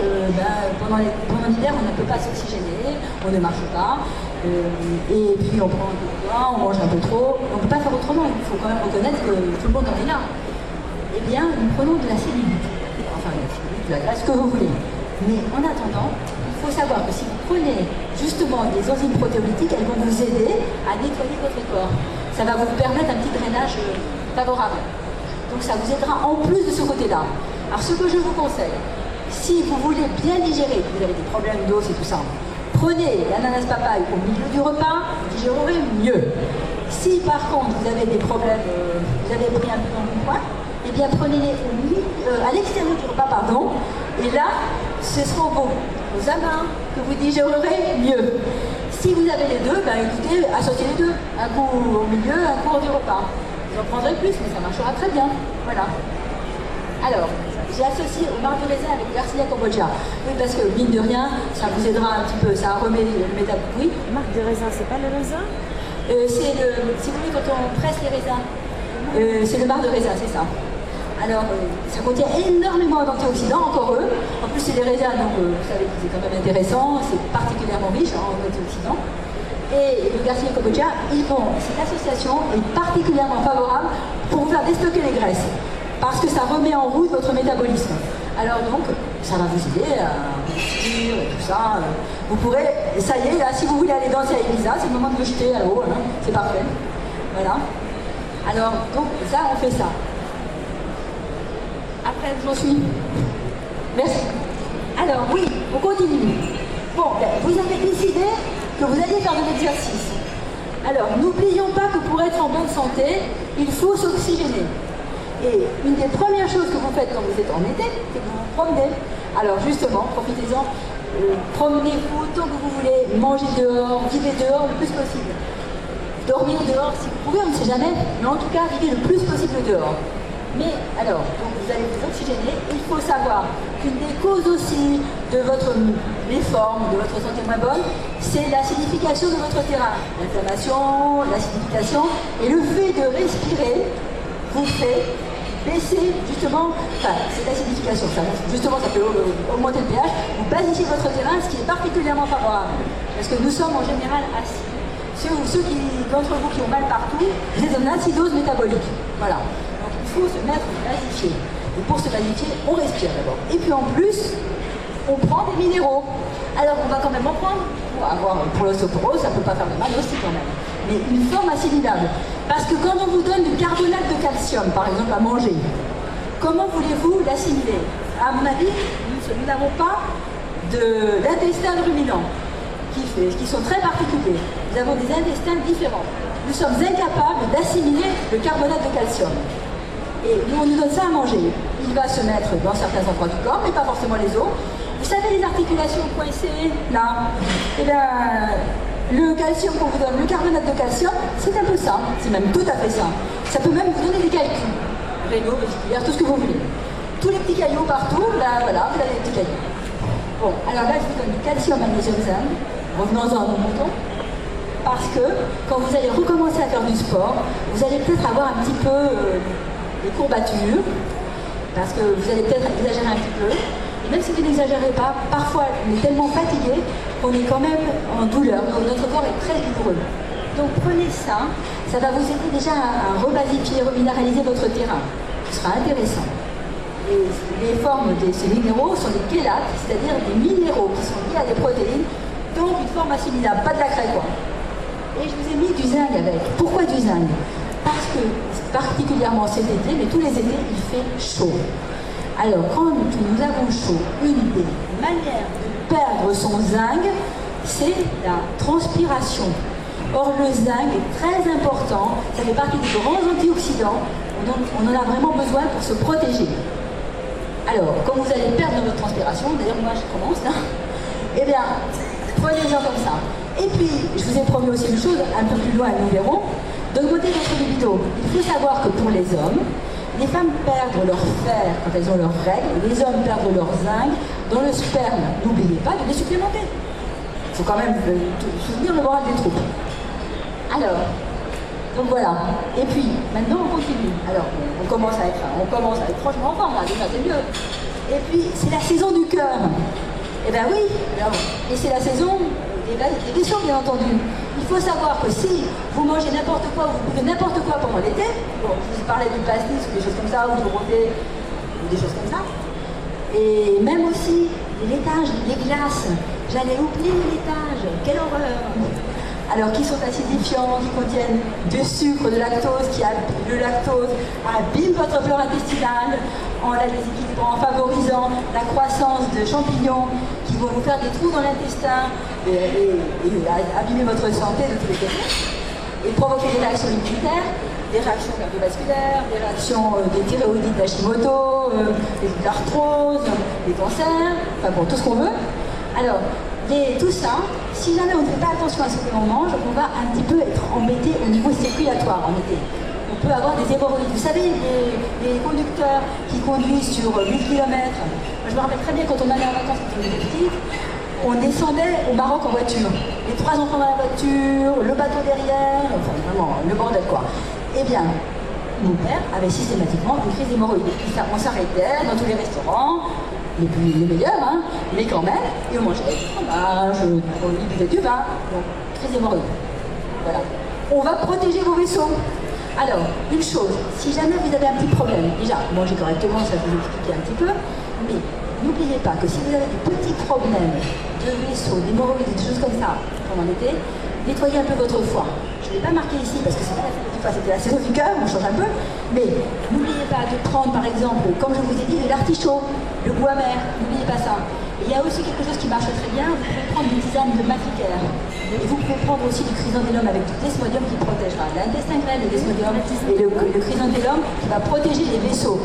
pendant l'hiver, on ne peut pas s'oxygéner, on ne marche pas, et puis on prend un peu de poids, on mange un peu trop, on ne peut pas faire autrement, il faut quand même reconnaître que tout le monde en est là. Eh bien, nous prenons de la cellulite, enfin de la graisse que vous voulez. Mais en attendant, il faut savoir que si vous prenez justement des enzymes protéolytiques, elles vont vous aider à nettoyer votre corps. Ça va vous permettre un petit drainage favorable. Donc ça vous aidera en plus de ce côté-là. Alors ce que je vous conseille, si vous voulez bien digérer, vous avez des problèmes d'os et tout ça, prenez l'ananas papaye au milieu du repas, vous digérerez mieux. Si par contre vous avez des problèmes, vous avez pris un peu dans le coin, eh bien prenez-les à l'extérieur du repas, pardon, et là, ce sera aux amins que vous digérerez mieux. Si vous avez les deux, ben écoutez, associez les deux, un coup au milieu, un coup hors du repas. Vous en prendrez plus, mais ça marchera très bien. Voilà. Alors, j'ai associé au marc de raisin avec le Garcinia Cambogia. Oui, parce que mine de rien, ça vous aidera un petit peu, ça remet le métabolisme. Oui. Marc de raisin, c'est pas le raisin? Si vous voulez, quand on presse les raisins, c'est le marc de raisin, c'est ça. Alors, ça contient énormément d'antioxydants, encore eux. En plus, c'est des raisins, donc vous savez que c'est quand même intéressant, c'est particulièrement riche en antioxydants. Et le Garcinia Cambogia, cette association est particulièrement favorable pour vous faire déstocker les graisses. Parce que ça remet en route votre métabolisme. Alors donc, ça va vous aider à réussir et tout ça. Vous pourrez, ça y est, là, si vous voulez aller danser avec Lisa, c'est le moment de vous jeter à l'eau, hein, c'est parfait. Voilà. Alors, donc, ça, on fait ça. Après, j'en suis. Merci. Alors, oui, on continue. Bon, ben, vous avez décidé que vous alliez faire de l'exercice. Alors, n'oublions pas que pour être en bonne santé, il faut s'oxygéner. Et une des premières choses que vous faites quand vous êtes en été, c'est que vous vous promenez. Alors justement, profitez-en, promenez-vous autant que vous voulez, mangez dehors, vivez dehors le plus possible. Dormir dehors si vous pouvez, on ne sait jamais, mais en tout cas, vivez le plus possible dehors. Mais alors, donc vous allez vous oxygéner, il faut savoir qu'une des causes aussi de votre méforme, de votre santé moins bonne, c'est l'acidification de votre terrain. L'inflammation, l'acidification, et le fait de respirer vous fait baisser justement, enfin c'est l'acidification, justement ça peut augmenter le pH, vous basifiez votre terrain, ce qui est particulièrement favorable, parce que nous sommes en général acides. Ceux d'entre vous qui ont mal partout, vous êtes en acidose métabolique. Voilà. Donc il faut se mettre basifié. Et pour se basifier, on respire d'abord. Et puis en plus, on prend des minéraux. Alors on va quand même en prendre pour l'ostéoporose, ça ne peut pas faire de mal aussi quand même. Mais une forme assimilable. Parce que quand on vous donne du carbonate de calcium, par exemple, à manger, comment voulez-vous l'assimiler? À mon avis, nous n'avons pas d'intestin ruminant, qui sont très particuliers. Nous avons des intestins différents. Nous sommes incapables d'assimiler le carbonate de calcium. Et nous, on nous donne ça à manger. Il va se mettre dans certains endroits du corps, mais pas forcément les autres. Vous savez, les articulations coincées, là, et là, le calcium qu'on vous donne, le carbonate de calcium, c'est un peu ça. C'est même tout à fait ça. Ça peut même vous donner des calculs. Rénaux, vésiculaires, tout ce que vous voulez. Tous les petits cailloux partout, là, voilà, vous avez les petits cailloux. Bon, alors là, je vous donne du calcium, magnésium, zinc. Revenons-en à nos moutons. Parce que quand vous allez recommencer à faire du sport, vous allez peut-être avoir un petit peu des courbatures, parce que vous allez peut-être exagérer un petit peu. Et même si vous n'exagérez pas, parfois on est tellement fatigué qu'on est quand même en douleur. Notre corps est très douloureux. Donc prenez ça, ça va vous aider déjà à rebasifier, reminéraliser votre terrain. ce sera intéressant. Les formes de ces minéraux sont des chélates, c'est-à-dire des minéraux qui sont liés à des protéines, donc une forme assimilable, pas de la craie quoi. Et je vous ai mis du zinc avec. Pourquoi du zinc? Parce que, particulièrement cet été, mais tous les étés, il fait chaud. Alors, quand nous avons chaud, une des manières de perdre son zinc, c'est la transpiration. Or, le zinc est très important, ça fait partie des grands antioxydants, on en a vraiment besoin pour se protéger. Alors, quand vous allez perdre votre transpiration, d'ailleurs moi je commence là, eh bien, prenez-en comme ça. Et puis, je vous ai promis aussi une chose, un peu plus loin, nous verrons, d'augmenter votre libido. Il faut savoir que pour les hommes, les femmes perdent leur fer quand elles ont leurs règles, les hommes perdent leur zinc dans le sperme. N'oubliez pas de les supplémenter. Il faut quand même soutenir le moral des troupes. Alors, donc voilà. Et puis, maintenant on continue. Alors, on commence à être franchement en forme, là, déjà c'est mieux. Et puis, c'est la saison du cœur. Eh bien oui, et c'est la saison des vaisseaux, bien entendu. Il faut savoir que si vous mangez n'importe quoi, vous buvez n'importe quoi pendant l'été, bon, je vous parlais du pastis ou des choses comme ça, ou du rosé, ou des choses comme ça, et même aussi les laitages, les glaces. J'allais oublier les laitages, quelle horreur! Alors, qui sont acidifiants, qui contiennent du sucre, de lactose, le lactose abîme votre flore intestinale en la déséquilibrant, en favorisant la croissance de champignons qui vont vous faire des trous dans l'intestin et abîmer votre santé de tous les côtés, et provoquer des réactions immunitaires, des réactions cardiovasculaires, des réactions des thyroïdites d'Hashimoto, de l'arthrose, des cancers, enfin bon, tout ce qu'on veut. Alors, tout ça, si jamais on ne fait pas attention à ce que l'on mange, on va un petit peu être embêté au niveau circulatoire en été. On peut avoir des hémorroïdes. Vous savez, les conducteurs qui conduisent sur 1000 km, moi, je me rappelle très bien quand on allait en vacances quand on était petite, on descendait au Maroc en voiture. Les 3 enfants dans la voiture, le bateau derrière, enfin vraiment, le bordel quoi. Eh bien, mon père avait systématiquement une crise d'hémorroïdes. On s'arrêtait dans tous les restaurants, les meilleurs, hein, mais quand même, et on mangeait du fromage, on buvait du vin, donc crise d'hémorroïdes. Voilà. On va protéger vos vaisseaux. Alors, une chose, si jamais vous avez un petit problème, déjà, mangez correctement, ça va vous expliquer un petit peu, mais n'oubliez pas que si vous avez des petits problèmes de vaisseaux, d'hémorroïdes, des choses comme ça pendant l'été, nettoyez un peu votre foie. Je ne l'ai pas marqué ici parce que c'est pas la saison du foie, c'était la saison du cœur, on change un peu, mais n'oubliez pas de prendre par exemple, comme je vous ai dit, de l'artichaut, le goût amer, n'oubliez pas ça. Il y a aussi quelque chose qui marche très bien, vous pouvez prendre des tisanes de matricaire. Et vous pouvez prendre aussi du chrysanthéllum avec du desmodium qui protégera l'intestin grêle, le desmodium et le chrysanthéllum qui va protéger les vaisseaux,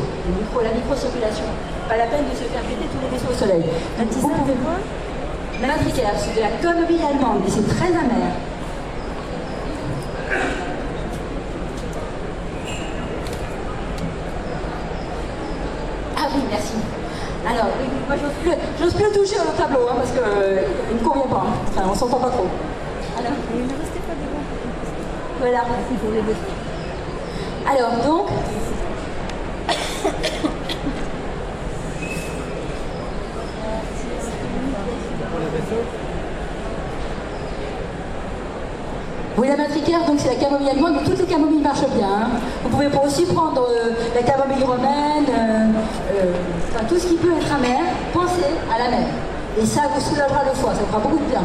la microcirculation. Pas la peine de se faire péter tous les vaisseaux au soleil. La tisane de quoi? Matricaire, c'est de la camomille allemande et c'est très amer. Ah oui, merci. Alors, oui, moi j'ose plus toucher au tableau hein, parce qu'il ne me convient pas. Enfin, on s'entend pas trop. Alors, Il ne restait pas devant. voilà. Alors, donc. Oui, la matricaire, donc c'est la camomille allemande, mais toutes les camomilles marchent bien. Hein. Vous pouvez aussi prendre la camomille romaine, enfin tout ce qui peut être amer, pensez à la mer. Et ça vous soulagera le foie, ça vous fera beaucoup de bien.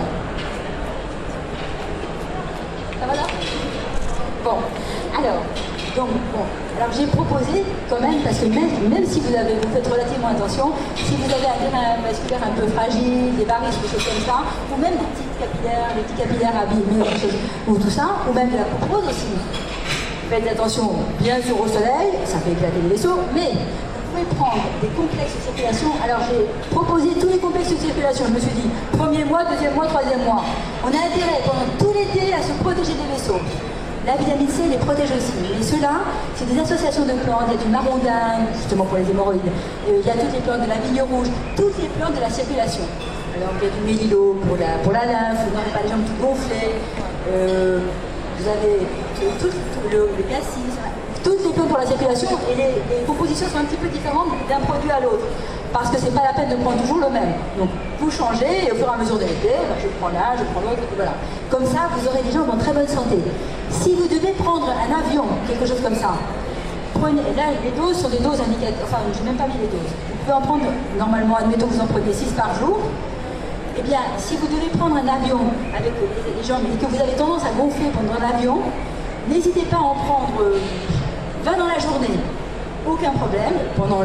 Ça va là? Bon, alors j'ai proposé quand même, parce que même si vous faites relativement attention, si vous avez un terrain vasculaire un peu fragile, des varices, des choses comme ça, ou même des petits capillaires abîmés, ou tout ça, ou même de la couperose aussi. Faites attention, bien sûr au soleil, ça fait éclater les vaisseaux, mais vous pouvez prendre des complexes de circulation. Alors j'ai proposé tous les complexes de circulation, je me suis dit, premier mois, deuxième mois, troisième mois. On a intérêt pendant tout l'été à se protéger des vaisseaux. La vitamine C les protège aussi. Et ceux-là, c'est des associations de plantes. Il y a du marondin, justement pour les hémorroïdes. Il y a toutes les plantes de la vigne rouge, toutes les plantes de la circulation. Alors il y a du mélilo pour la lymphe, vous n'aurez pas les jambes tout gonflées. Vous avez le cassis, toutes les plantes pour la circulation. Et les compositions sont un petit peu différentes d'un produit à l'autre. Parce que c'est pas la peine de prendre toujours le même. Donc vous changez et au fur et à mesure de l'été, je prends l'un, je prends l'autre, et voilà. Comme ça, vous aurez des jambes en très bonne santé. Si vous devez prendre un avion, quelque chose comme ça, prenez, là les doses sont des doses indicatives, enfin je n'ai même pas mis les doses. Vous pouvez en prendre, normalement, admettons que vous en prenez 6 par jour. Eh bien, si vous devez prendre un avion avec les jambes et que vous avez tendance à gonfler pendant l'avion, n'hésitez pas à en prendre 20 dans la journée. Aucun problème, pendant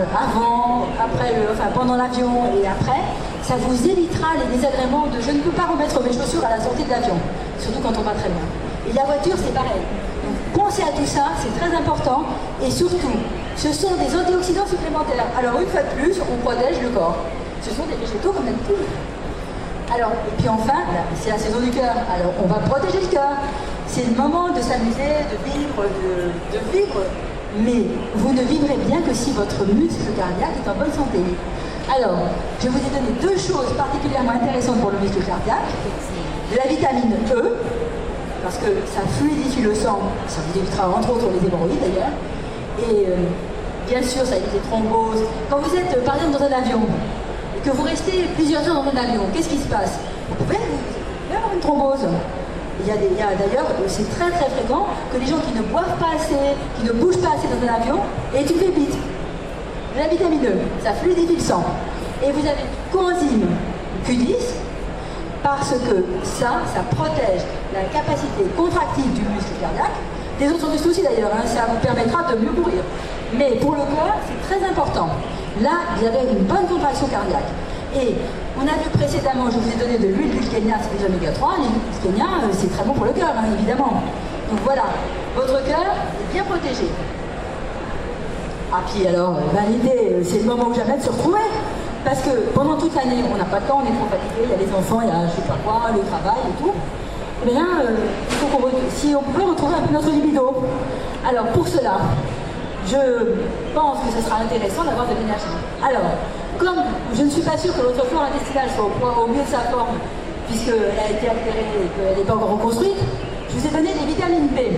pendant l'avion et après, ça vous évitera les désagréments de je ne peux pas remettre mes chaussures à la sortie de l'avion, surtout quand on va très bien. Et la voiture, c'est pareil. Donc pensez à tout ça, c'est très important. Et surtout, ce sont des antioxydants supplémentaires. Alors une fois de plus, on protège le corps. Ce sont des végétaux comme d'habitude. Alors, et puis enfin, c'est la saison du cœur. Alors on va protéger le cœur. C'est le moment de s'amuser, de vivre, de vivre. Mais vous ne vivrez bien que si votre muscle cardiaque est en bonne santé. Alors, je vous ai donné 2 choses particulièrement intéressantes pour le muscle cardiaque. De la vitamine E, parce que ça fluidifie le sang, ça vous évitera entre autres les hémorroïdes d'ailleurs. Et bien sûr, ça évite les thromboses. Quand vous êtes par exemple dans un avion, et que vous restez plusieurs heures dans un avion, qu'est-ce qui se passe? Vous pouvez avoir une thrombose. D'ailleurs, c'est très très fréquent que les gens qui ne boivent pas assez, qui ne bougent pas assez dans un avion, aient une pépite. De la vitamine E, ça fluidifie le sang. Et vous avez une coenzyme Q10, parce que ça protège la capacité contractive du muscle cardiaque. Des autres muscles aussi d'ailleurs, hein, ça vous permettra de mieux courir. Mais pour le cœur, c'est très important. Là, vous avez une bonne contraction cardiaque. Et on a vu précédemment, je vous ai donné de l'huile d'Ilkénia, c'est des oméga 3. L'huile d'Ilkénia, c'est très bon pour le cœur, hein, évidemment. Donc voilà, votre cœur est bien protégé. Ah puis alors, l'idée, c'est le moment où jamais de se retrouver. Parce que pendant toute l'année, on n'a pas de temps, on est trop fatigué, il y a les enfants, il y a je sais pas quoi, le travail et tout. Eh bien, il faut si on pouvait retrouver un peu notre libido. Alors pour cela, je pense que ce sera intéressant d'avoir de l'énergie. Alors, comme je ne suis pas sûre que votre flore intestinale soit au mieux de sa forme, puisqu'elle a été altérée et qu'elle n'est pas encore reconstruite, je vous ai donné des vitamines B.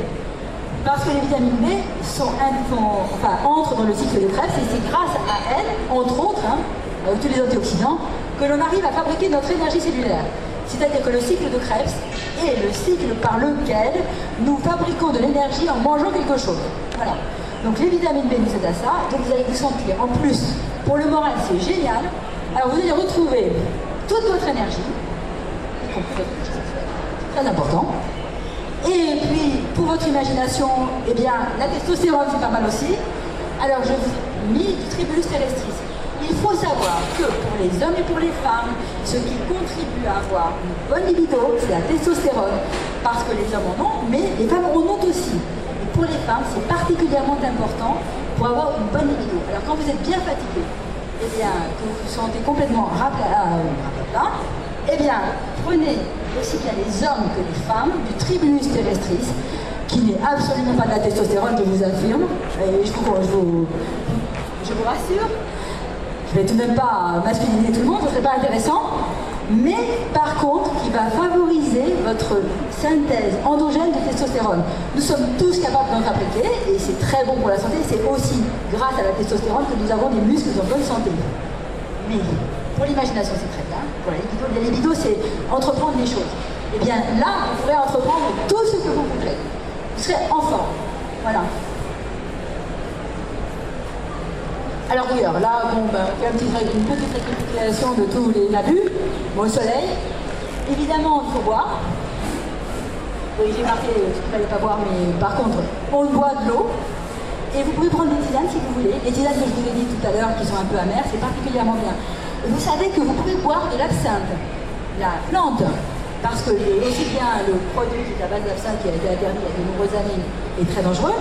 Parce que les vitamines B entrent dans le cycle de Krebs et c'est grâce à elles, entre autres, avec tous les antioxydants, que l'on arrive à fabriquer notre énergie cellulaire. C'est-à-dire que le cycle de Krebs est le cycle par lequel nous fabriquons de l'énergie en mangeant quelque chose. Voilà. Donc les vitamines B nous aident à ça, donc vous allez vous sentir en plus, pour le moral c'est génial. Alors vous allez retrouver toute votre énergie, très important. Et puis pour votre imagination, eh bien la testostérone c'est pas mal aussi. Alors je vous ai mis du tribulus terrestris. Il faut savoir que pour les hommes et pour les femmes, ce qui contribue à avoir une bonne libido, c'est la testostérone, parce que les hommes en ont, mais les femmes en ont aussi. Pour les femmes, c'est particulièrement important pour avoir une bonne libido. Alors quand vous êtes bien fatigué, eh bien, que vous vous sentez complètement rapla, eh bien, prenez aussi bien les hommes que les femmes du tribulus terrestris, qui n'est absolument pas de la testostérone, je vous affirme, et je vous rassure. Je ne vais tout de même pas masculiniser tout le monde, ce ne serait pas intéressant, mais par contre, qui va favoriser votre synthèse endogène de testostérone. Nous sommes tous capables d'en fabriquer, et c'est très bon pour la santé, c'est aussi grâce à la testostérone que nous avons des muscles en bonne santé. Mais pour l'imagination, c'est très bien, pour la libido, c'est entreprendre les choses. Et bien là, vous pourrez entreprendre tout ce que vous voudrez. Vous serez en forme. Voilà. Alors oui, là, bon, on fait une petite récapitulation de tous les abus. Bon, le soleil, évidemment, il faut boire. Oui, j'ai marqué ce qu'il ne fallait pas boire, mais par contre, on boit de l'eau. Et vous pouvez prendre des tisanes si vous voulez. Les tisanes que je vous ai dit tout à l'heure, qui sont un peu amères, c'est particulièrement bien. Vous savez que vous pouvez boire de l'absinthe, la plante, parce que aussi bien le produit qui est à base d'absinthe, qui a été interdit il y a de nombreuses années, est très dangereux.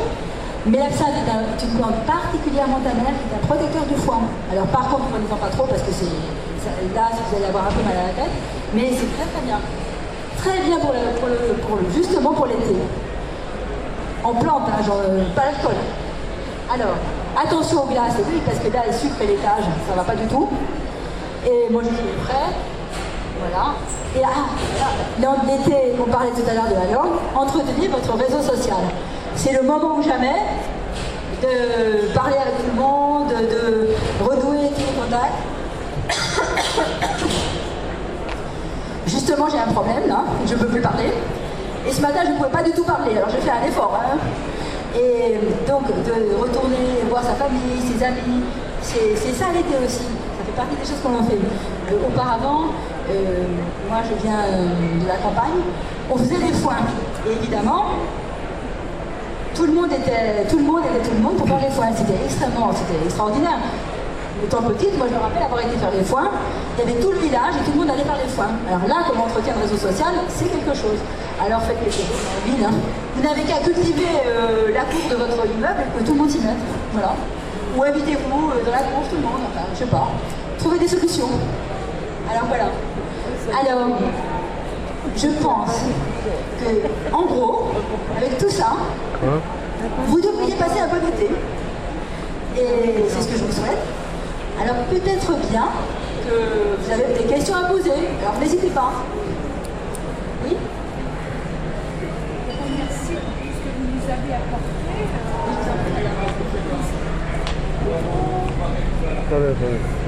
Mais l'absinthe est une plante particulièrement amère qui est un protecteur du foie. Alors par contre, prenez-en pas trop parce que là, vous allez avoir un peu mal à la tête. Mais c'est très très bien. Très bien justement pour l'été. En plante, hein, genre, pas l'alcool. Alors, attention aux glaces, oui, parce que là, le sucre et l'étage, ça va pas du tout. Et moi, je suis prêt. Voilà. Et voilà. L'été, on parlait tout à l'heure de la langue. Entretenez votre réseau social. C'est le moment ou jamais de parler avec tout le monde, de renouer tous les contacts. Justement, j'ai un problème là, je ne peux plus parler. Et ce matin, je ne pouvais pas du tout parler, alors j'ai fait un effort. Hein. Et donc de retourner voir sa famille, ses amis, c'est ça l'été aussi. Ça fait partie des choses qu'on a fait. Auparavant, moi je viens de la campagne, on faisait des foins. Et évidemment, tout le monde était tout le monde pour faire les foins. C'était extraordinaire. Étant petite, moi je me rappelle avoir été faire les foins, il y avait tout le village et tout le monde allait faire les foins. Alors là, comme entretien de réseau social, c'est quelque chose. Alors faites quelque chose dans la ville. Hein. Vous n'avez qu'à cultiver la cour de votre immeuble et que tout le monde s'y mette. Voilà. Ou invitez-vous dans la cour tout le monde, enfin, je sais pas. Trouvez des solutions. Alors voilà. Alors, je pense que, en gros, avec tout ça, vous devriez passer un bon été. Et c'est ce que je vous souhaite. Alors peut-être bien que vous avez des questions à poser, alors n'hésitez pas. Oui? Merci pour tout ce que vous nous avez apporté.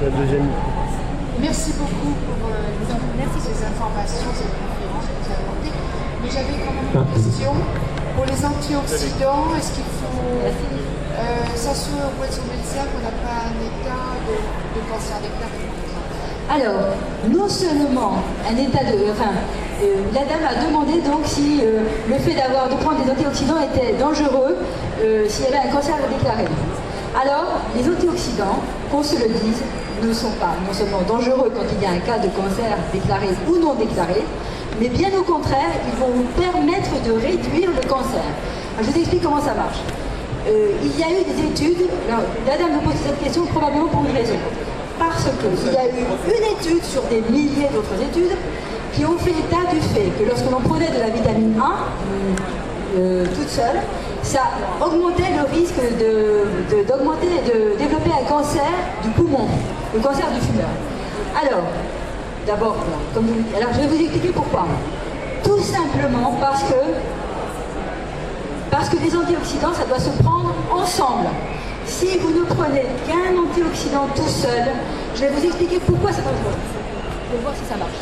La deuxième. Merci beaucoup pour ces informations, cette conférence que vous avez apportée. Mais j'avais quand même une question. Pour les antioxydants, est-ce qu'il faut s'assurer auprès de son médecin qu'on n'a pas un état de cancer des poumons? Alors, non seulement un état de... la dame a demandé donc si le fait de prendre des antioxydants était dangereux s'il y avait un cancer déclaré. Alors, les antioxydants, qu'on se le dise, ne sont pas non seulement dangereux quand il y a un cas de cancer déclaré ou non déclaré, mais bien au contraire, ils vont vous permettre de réduire le cancer. Alors, je vous explique comment ça marche. Il y a eu des études, alors, la dame me pose cette question probablement pour une raison. Parce qu'il y a eu une étude sur des milliers d'autres études qui ont fait état du fait que lorsque l'on prenait de la vitamine A toute seule, ça augmentait le risque de développer un cancer du poumon, le cancer du fumeur. Alors, d'abord, alors je vais vous expliquer pourquoi. Tout simplement parce que les antioxydants, ça doit se prendre ensemble. Si vous ne prenez qu'un antioxydant tout seul, je vais vous expliquer pourquoi c'est dangereux. Je vais voir si ça marche.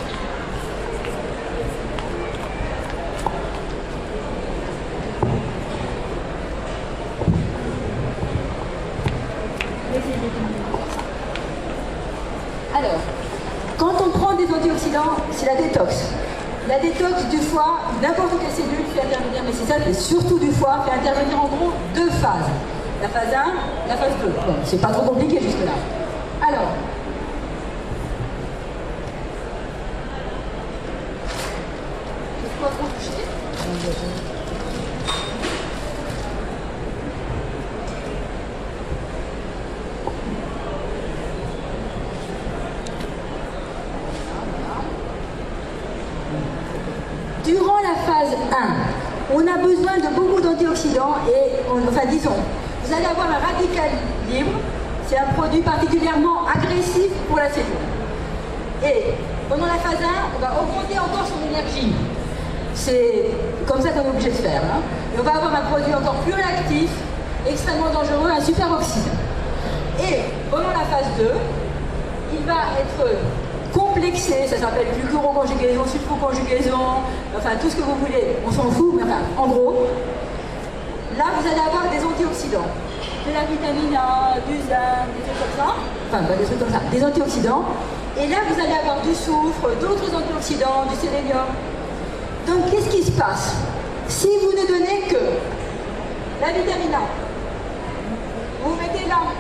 Alors, quand on prend des antioxydants, c'est la détox. La détox du foie, n'importe quelle cellule fait intervenir, mais c'est ça, mais surtout du foie, fait intervenir en gros 2 phases. La phase 1, la phase 2. Bon, c'est pas trop compliqué jusque-là. Alors, je peux pas trop toucher. Durant la phase 1, on a besoin de beaucoup d'antioxydants et, disons, vous allez avoir un radical libre, c'est un produit particulièrement agressif pour la cellule. Et pendant la phase 1, on va augmenter encore son énergie. C'est comme ça qu'on est obligé de faire. Hein. Et on va avoir un produit encore plus réactif, extrêmement dangereux, un superoxyde. Et pendant la phase 2, il va être complexé, ça s'appelle glucuroconjugaison, sulfoconjugaison, enfin tout ce que vous voulez, on s'en fout, mais enfin, en gros, là vous allez avoir des antioxydants, de la vitamine A, du zinc, des trucs comme ça, enfin pas des trucs comme ça, des antioxydants, et là vous allez avoir du soufre, d'autres antioxydants, du sélénium. Donc qu'est-ce qui se passe? Si vous ne donnez que la vitamine A, vous mettez là,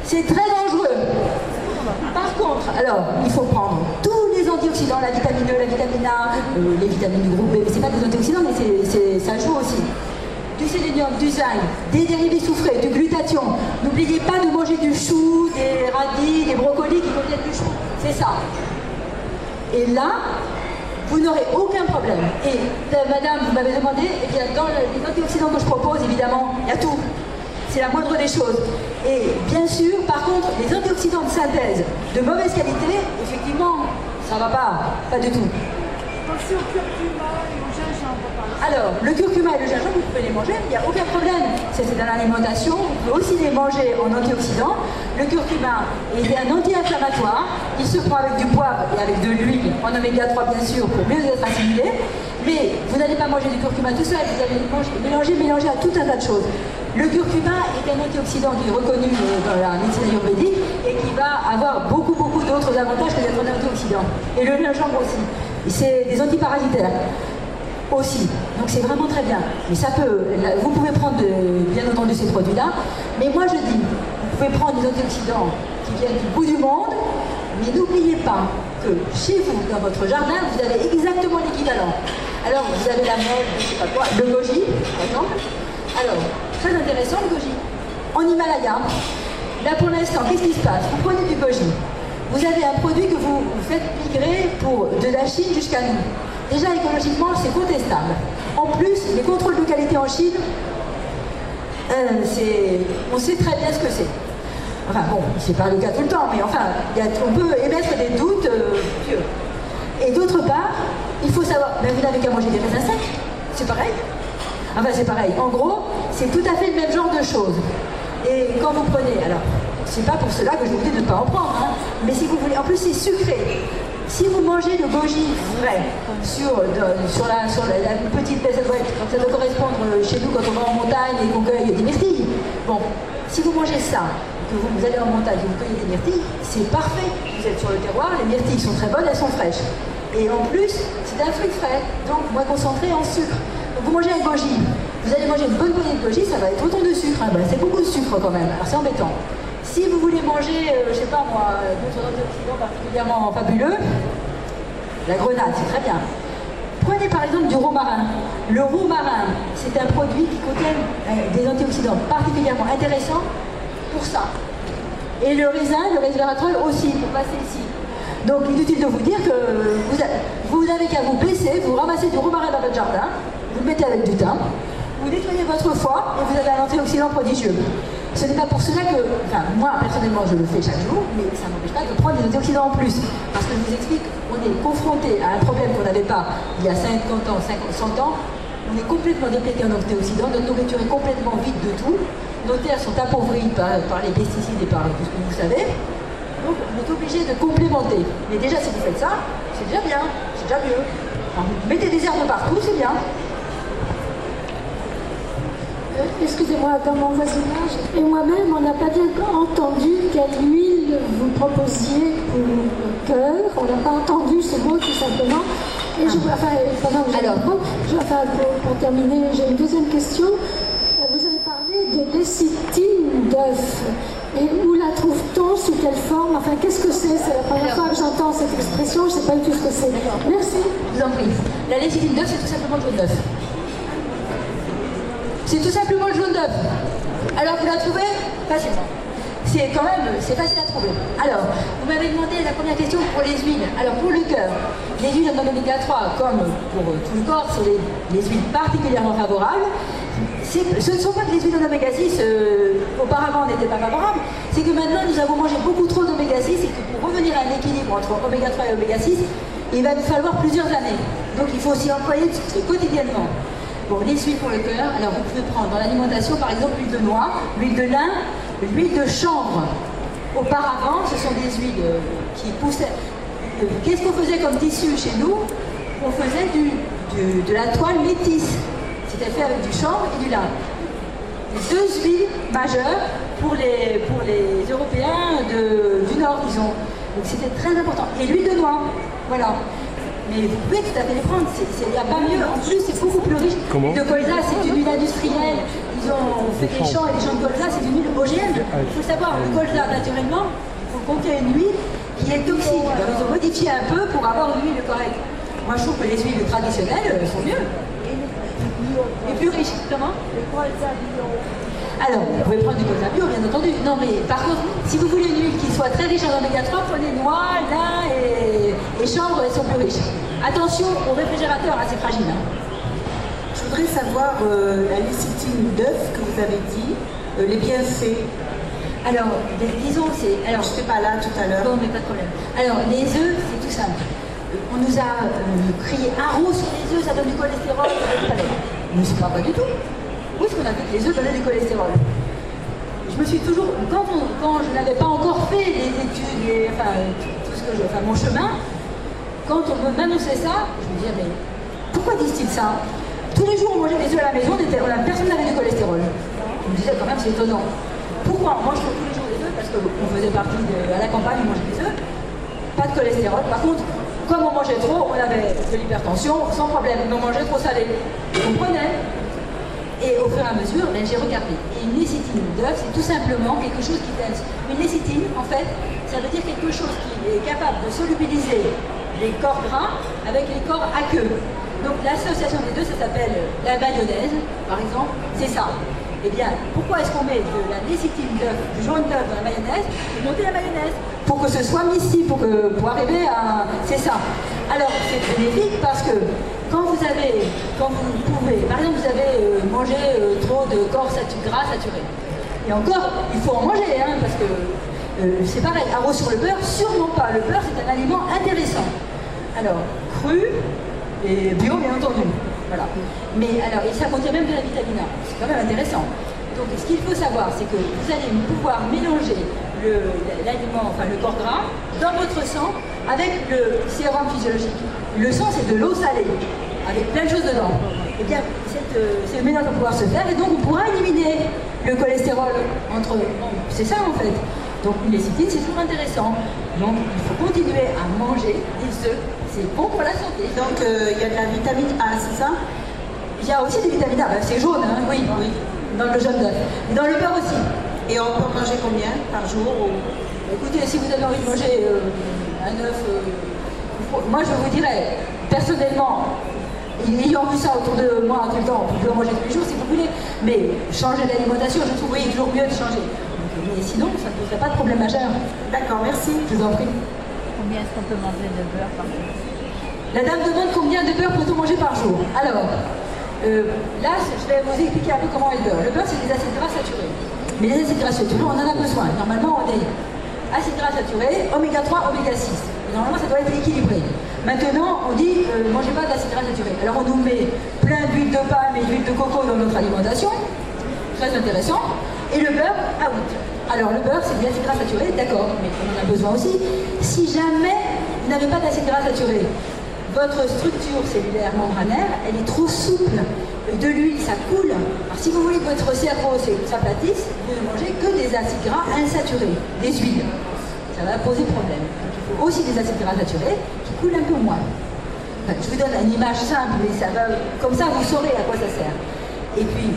c'est très dangereux. Par contre, alors, il faut prendre tous les antioxydants, la vitamine E, la vitamine A, les vitamines du groupe B, c'est pas des antioxydants, mais ça joue aussi. Du sélénium, du zinc, des dérivés soufrés, du glutathion. N'oubliez pas de manger du chou, des radis, des brocolis qui contiennent du chou. C'est ça. Et là, vous n'aurez aucun problème. Et madame, vous m'avez demandé, eh bien, dans les antioxydants que je propose, évidemment, il y a tout. C'est la moindre des choses. Et bien sûr, par contre, les antioxydants de synthèse de mauvaise qualité, effectivement, ça ne va pas du tout. Pensez au curcuma et au gingembre, par exemple. Alors, le curcuma et le gingembre, vous pouvez les manger, il n'y a aucun problème. C'est dans l'alimentation, vous pouvez aussi les manger en antioxydants. Le curcuma est un anti-inflammatoire, il se prend avec du poivre et avec de l'huile, en oméga 3 bien sûr, pour mieux être assimilé. Mais vous n'allez pas manger du curcuma tout seul, vous allez mélanger à tout un tas de choses. Le curcuma est un antioxydant qui est reconnu dans la médecine ayurvédique et qui va avoir beaucoup d'autres avantages que d'être un antioxydant. Et le gingembre aussi. C'est des antiparasitaires aussi. Donc c'est vraiment très bien. Mais ça peut, vous pouvez prendre bien entendu ces produits-là. Mais moi je dis, vous pouvez prendre des antioxydants qui viennent du bout du monde, mais n'oubliez pas que chez vous, dans votre jardin, vous avez exactement l'équivalent. Alors vous avez la mode, je ne sais pas quoi, le goji, par exemple. Alors, très intéressant le goji. En Himalaya, là pour l'instant, qu'est-ce qui se passe? Vous prenez du goji. Vous avez un produit que vous faites migrer de la Chine jusqu'à nous. Déjà écologiquement, c'est contestable. En plus, les contrôles de qualité en Chine, on sait très bien ce que c'est. Enfin bon, c'est pas le cas tout le temps, mais enfin, on peut émettre des doutes pieux. Et d'autre part, il faut savoir, ben vous n'avez qu'à manger des raisins secs, c'est pareil. Enfin c'est pareil, en gros, c'est tout à fait le même genre de choses. Et quand vous prenez, alors, c'est pas pour cela que je vous dis de ne pas en prendre, hein, mais si vous voulez, en plus c'est sucré. Si vous mangez le goji frais sur la petite baie, ça doit correspondre chez nous quand on va en montagne et qu'on cueille des myrtilles. Bon, si vous mangez ça, que vous allez en montagne et vous cueillez des myrtilles, c'est parfait. Vous êtes sur le terroir, les myrtilles sont très bonnes, elles sont fraîches. Et en plus, c'est un fruit frais, donc moins concentré en sucre. Donc vous mangez un goji, vous allez manger une bonne poignée de goji, ça va être autant de sucre. Hein, ben, c'est beaucoup de sucre quand même, alors c'est embêtant. Si vous voulez manger, je sais pas moi, d'autres antioxydants particulièrement fabuleux, la grenade, c'est très bien. Prenez par exemple du romarin. Le romarin, c'est un produit qui contient des antioxydants particulièrement intéressants pour ça. Et le raisin, le resveratrol aussi, pour passer ici. Donc inutile de vous dire que vous n'avez qu'à vous baisser, vous ramassez du romarin dans votre jardin, vous le mettez avec du thym, vous nettoyez votre foie et vous avez un antioxydant prodigieux. Ce n'est pas pour cela que, enfin moi personnellement je le fais chaque jour, mais ça n'empêche pas de prendre des antioxydants en plus. Parce que je vous explique, on est confronté à un problème qu'on n'avait pas il y a 50 ans, 100 ans. On est complètement déplété en antioxydants, notre nourriture est complètement vide de tout. Nos terres sont appauvries par les pesticides et par tout ce que vous savez. Donc on est obligé de complémenter. Mais déjà si vous faites ça, c'est déjà bien, c'est déjà mieux. Alors, vous mettez des herbes partout, c'est bien. Excusez-moi, dans mon voisinage, et moi-même, on n'a pas bien entendu quelle huile vous proposiez pour le cœur. On n'a pas entendu ce mot tout simplement. Et pendant que pour terminer, j'ai une deuxième question. Vous avez parlé de lécithine d'œuf. Et où la trouve-t-on? Sous quelle forme? Enfin, qu'est-ce que c'est? C'est la première fois que j'entends cette expression. Je ne sais pas du tout ce que c'est. Merci. Je vous en prie. La lécithine d'œuf, c'est tout simplement le jaune d'œuf. C'est tout simplement le jaune d'œuf. Alors vous la trouvez facilement. C'est quand même, c'est facile à trouver. Alors, vous m'avez demandé la première question pour les huiles. Alors pour le cœur, les huiles en oméga 3, comme pour tout le corps, sont les huiles particulièrement favorables. Ce ne sont pas que les huiles en oméga 6, auparavant n'étaient pas favorables, c'est que maintenant nous avons mangé beaucoup trop d'oméga 6 et que pour revenir à un équilibre entre oméga 3 et oméga 6, il va nous falloir plusieurs années. Donc il faut s'y employer quotidiennement. Bon, les huiles pour le cœur, alors vous pouvez prendre dans l'alimentation par exemple l'huile de noix, l'huile de lin, l'huile de chanvre. Auparavant, ce sont des huiles qui poussaient. Qu'est-ce qu'on faisait comme tissu chez nous? On faisait de la toile métisse. C'était fait avec du chanvre et du lin. Les deux huiles majeures pour les Européens du Nord, disons. Donc c'était très important. Et l'huile de noix, voilà. Mais vous pouvez tout à fait les prendre, il n'y a pas mieux. En plus, c'est beaucoup plus riche. Comment? Le colza, c'est une huile industrielle. Ils ont fait des champs et des champs de colza, c'est une huile OGM. Il faut savoir, le colza, naturellement, contient une huile qui est toxique. Alors, ils ont modifié un peu pour avoir une huile correcte. Moi, je trouve que les huiles traditionnelles sont mieux. Et plus riches. Comment? Le colza bio. Alors, vous pouvez prendre du colza bio, bien entendu. Non, mais par contre, si vous voulez une huile qui soit très riche en oméga 3, prenez noix, lin et chanvre, elles sont plus riches. Attention au réfrigérateur, hein, c'est fragile. Hein. Je voudrais savoir la lécithine d'œuf que vous avez dit, les bienfaits. Alors, disons, c'est... Alors, je n'étais pas là tout à l'heure. Non, mais pas de problème. Alors, les œufs, c'est tout simple. On nous a crié un roux sur les œufs, ça donne du cholestérol, ça donne du palais. Mais c'est pas du tout. Où est-ce qu'on a vu que les œufs donnaient du cholestérol? Je me suis toujours, quand je n'avais pas encore fait les études, mon chemin, quand on m'annonçait ça, je me disais, mais Pourquoi disent-ils ça? Tous les jours on mangeait des œufs à la maison, personne n'avait du cholestérol. Je me disais quand même c'est étonnant. Pourquoi on mange tous les jours des œufs? Parce qu'on faisait partie à la campagne, on mangeait des œufs, pas de cholestérol. Par contre, comme on mangeait trop, on avait de l'hypertension sans problème. On mangeait trop salé. Vous comprenez? Et au fur et à mesure, j'ai regardé. Et une lécithine d'œuf, c'est tout simplement quelque chose qui donne. Une lécithine, en fait, ça veut dire quelque chose qui est capable de solubiliser les corps gras avec les corps aqueux. Donc l'association des deux, ça s'appelle la mayonnaise, par exemple, c'est ça. Eh bien, pourquoi est-ce qu'on met de la lécithine d'œuf, du jaune d'œuf dans la mayonnaise et monter la mayonnaise? Pour que ce soit misty, pour arriver à... C'est ça. Alors, c'est bénéfique parce que quand vous pouvez, par exemple, vous avez mangé trop de corps gras saturés. Et encore, il faut en manger, hein, parce que c'est pareil, arrose sur le beurre, sûrement pas. Le beurre, c'est un aliment intéressant. Alors, cru et bio, bien entendu. Voilà. Mais alors, et ça contient même de la vitamine A. C'est quand même intéressant. Donc, ce qu'il faut savoir, c'est que vous allez pouvoir mélanger l'aliment, enfin le corps gras, dans votre sang avec le sérum physiologique. Le sang, c'est de l'eau salée, avec plein de choses dedans. Et bien, ce mélange va pouvoir se faire et donc on pourra éliminer le cholestérol entre... C'est ça en fait. Donc une lécithine, c'est toujours intéressant. Donc il faut continuer à manger des œufs, c'est bon pour la santé. Donc il y a de la vitamine A, c'est ça? Il y a aussi des vitamines A, c'est jaune, hein, oui, dans le jaune d'œuf. Dans le beurre aussi. Et on peut en manger combien par jour ou... Écoutez, si vous avez envie de manger un œuf, moi je vous dirais, personnellement, ayant vu ça autour de moi tout le temps, vous pouvez en manger tous les jours si vous voulez, mais changer d'alimentation, je trouve oui, toujours mieux de changer. Mais sinon, ça ne poserait pas de problème majeur. D'accord, merci. Je vous en prie. Combien est-ce qu'on peut manger de beurre par jour? La dame demande combien de beurre peut-on manger par jour. Alors, là, je vais vous expliquer un peu comment est le beurre. Le beurre, c'est des acides gras saturés. Mais les acides gras saturés, on en a besoin. Normalement, on est acides gras saturés, oméga 3, oméga 6. Normalement, ça doit être équilibré. Maintenant, on dit, mangez pas d'acides gras saturés. Alors, on nous met plein d'huile de palme et d'huile de coco dans notre alimentation. Très intéressant. Et le beurre, out. Alors, le beurre, c'est des acides gras saturés, d'accord, mais on en a besoin aussi. Si jamais vous n'avez pas d'acides gras saturés, votre structure cellulaire membranaire, elle est trop souple. De l'huile, ça coule. Alors, si vous voulez que votre cerveau s'aplatisse, vous ne mangez que des acides gras insaturés, des huiles. Ça va poser problème. Donc, il faut aussi des acides gras saturés qui coulent un peu moins. Enfin, je vous donne une image simple, mais ça va, comme ça, vous saurez à quoi ça sert. Et puis,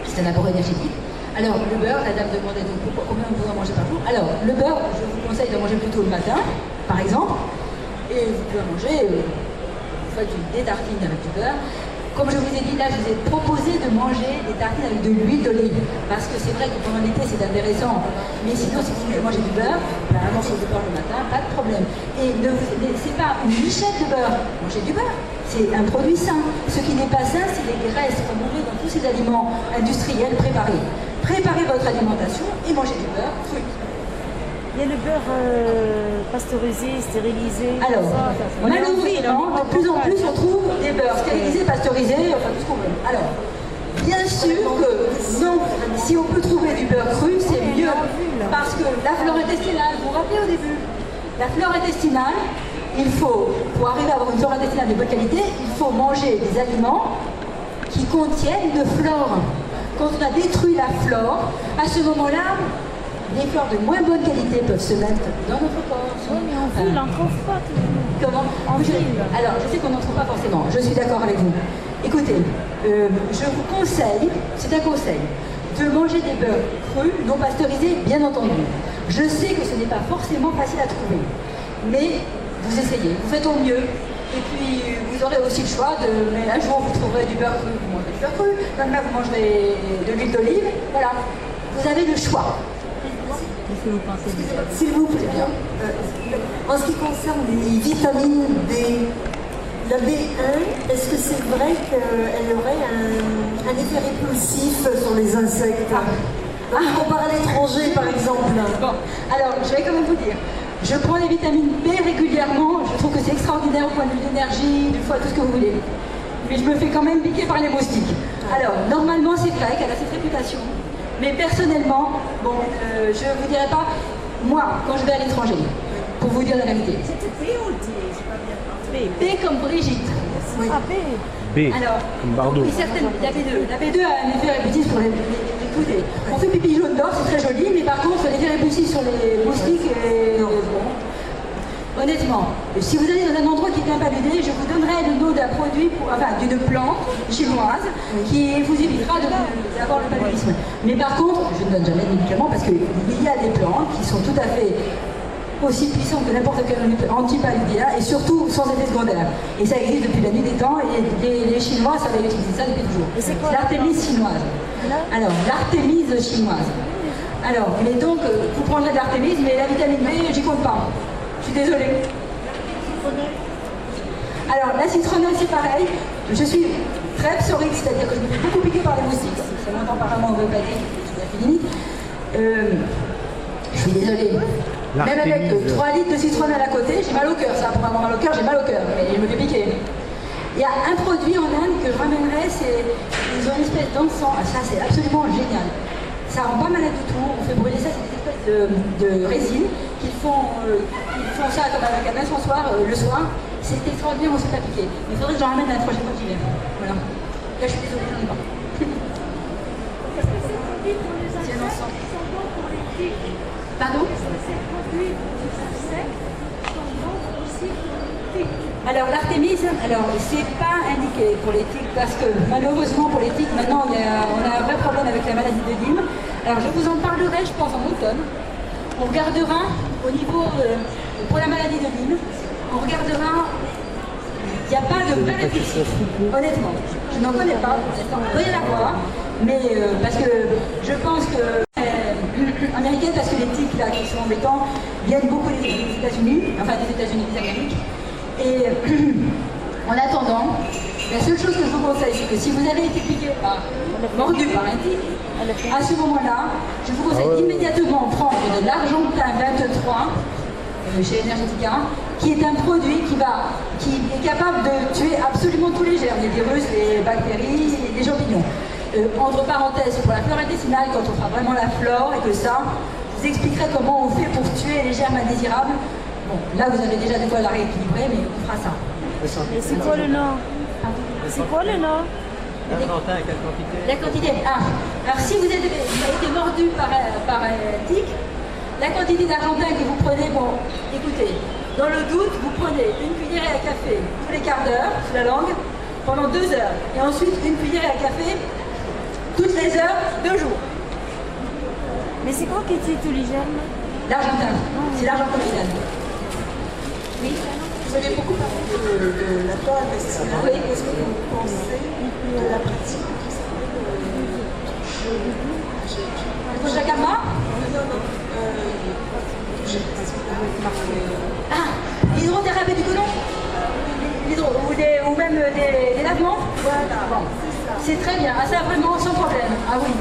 c'est un apport énergétique. Alors, le beurre, la dame demandait donc combien on peut en manger par jour. Alors, le beurre, je vous conseille de manger plutôt le matin, par exemple. Et vous pouvez manger, vous faites des tartines avec du beurre. Comme je vous ai dit, là, je vous ai proposé de manger des tartines avec de l'huile d'olive. Parce que c'est vrai que pendant l'été, c'est intéressant. Mais sinon, si vous voulez manger du beurre, ben, mangez du beurre le matin, pas de problème. Et c'est pas une lichette de beurre. Mangez du beurre. C'est un produit sain. Ce qui n'est pas sain, c'est les graisses qu'on trouve dans tous ces aliments industriels préparés. Préparez votre alimentation et mangez du beurre cru. Il y a le beurre pasteurisé, stérilisé. Alors, malheureusement, de plus en plus, on trouve des beurres stérilisés, pasteurisés, enfin tout ce qu'on veut. Alors, bien sûr que non, si on peut trouver du beurre cru, c'est mieux. Parce que la flore intestinale, vous vous rappelez au début, la flore intestinale, il faut, pour arriver à avoir une flore intestinale de bonne qualité, il faut manger des aliments qui contiennent de flore. Quand on a détruit la flore, à ce moment-là, des fleurs de moins bonne qualité peuvent se mettre dans notre corps. Oui, mais en ville, on ne trouve pas toujours. Comment? En ville. Alors, je sais qu'on n'en trouve pas forcément. Je suis d'accord avec vous. Écoutez, je vous conseille, c'est un conseil, de manger des beurres crus, non pasteurisés, bien entendu. Je sais que ce n'est pas forcément facile à trouver, mais vous essayez, vous faites au mieux. Et puis, vous aurez aussi le choix mais un jour, vous trouverez du beurre cru, vous mangerez du beurre cru. Le lendemain, vous mangerez de l'huile d'olive. Voilà. Vous avez le choix. Qu'est-ce que vous pensez du beurre? S'il vous plaît, en ce qui concerne les vitamines B, la B1, est-ce que c'est vrai qu'elle aurait un effet répulsif sur les insectes? On part à l'étranger, par exemple. Bon, alors, je vais quand même vous dire. Je prends les vitamines B régulièrement, je trouve que c'est extraordinaire au point de vue d'énergie, du foie, tout ce que vous voulez. Mais je me fais quand même piquer par les moustiques. Alors, normalement, c'est vrai qu'elle a cette réputation. Mais personnellement, bon, je ne vous dirai pas, moi, quand je vais à l'étranger, pour vous dire la vérité. C'était B ou D? Je n'ai pas bien compris. B comme Brigitte. Oui. Ah, B. B. Alors, Comme Bardot. oui, certaines, la B2. La B2 a un effet répulsif sur les poudres. On fait pipi jaune d'or, c'est très joli, mais par contre, l'effet répulsif sur les moustiques est... Honnêtement, si vous allez dans un endroit qui est invalidé, je vous donnerai le nom d'un produit, d'une plante chinoise qui vous évitera d'avoir le paludisme. Mais par contre, je ne donne jamais de médicaments parce qu'il y a des plantes qui sont tout à fait aussi puissantes que n'importe quel antipaludien et surtout sans effet secondaire. Et ça existe depuis la nuit des temps et les Chinois savaient utiliser ça depuis toujours. C'est l'artémise chinoise. Alors, l'artémise chinoise. Alors, mais donc, vous prendrez de l'artémise, mais la vitamine B, j'y compte pas. Je suis désolée. Alors, la citronnelle, c'est pareil. Je suis très psorique, c'est-à-dire que je me fais beaucoup piquer par les moustiques. C'est longtemps apparemment homéopathique, c'est la clinique. Je suis désolée. Même avec 3 litres de citronnelle à côté, j'ai mal au cœur. Ça, pour avoir mal au cœur, j'ai mal au cœur. Mais je me fais piquer. Il y a un produit en Inde que je ramènerai, ils ont une espèce d'encens. Ça, c'est absolument génial. Ça rend pas malade du tout. On fait brûler ça, c'est des espèces de résine qu'ils font ça comme avec un encensoir le soir. C'est extraordinaire, on se fait pas piquer. Mais il faudrait que j'en ramène la prochaine fois que j'y viens. Voilà. Là, je suis désolée, j'en ai pas. C'est un encens. Pardon? Alors l'artémise, c'est pas indiqué pour les tiques parce que malheureusement pour les tiques, maintenant on a un vrai problème avec la maladie de Lyme. Alors je vous en parlerai, je pense, en automne. On regardera au niveau, pour la maladie de Lyme, on regardera, il n'y a pas de vrai répulsif, honnêtement. Je n'en connais pas, on peut y en avoir, mais parce que je pense que américaine, parce que les tiques là qui sont embêtants viennent beaucoup des États-Unis, enfin des États-Unis, des Amériques. Et en attendant, la seule chose que je vous conseille, c'est que si vous avez été mordu par un tic, à ce moment-là, je vous conseille immédiatement de prendre de l'Argentin 23 chez Energetica, qui est un produit qui est capable de tuer absolument tous les germes, les virus, les bactéries, les champignons. Entre parenthèses, pour la flore intestinale, quand on fera vraiment la flore et que ça, je vous expliquerai comment on fait pour tuer les germes indésirables. Bon, là vous avez déjà de quoi la rééquilibrer, mais on fera ça. Et c'est quoi le nom? C'est quoi le nom? L'Argentin, quelle quantité? La quantité. Alors si vous avez été mordu par un tic, la quantité d'argentin que vous prenez, bon, écoutez, dans le doute, vous prenez une cuillerée à café tous les quarts d'heure, sous la langue, pendant 2 heures. Et ensuite, une cuillerée à café toutes les heures, 2 jours. Mais c'est quoi qui tue tous les germes? L'Argentin. C'est l'Argentin final. Oui. Vous avez beaucoup parlé de la flore intestinale. Oui. Est-ce que vous pensez de la pratique qui s'appelle Le Jacama? Non. L'hydrothérapie du côlon? Ou même des lavements? Voilà. Bon. C'est très bien. Ça vraiment sans problème. Ah oui.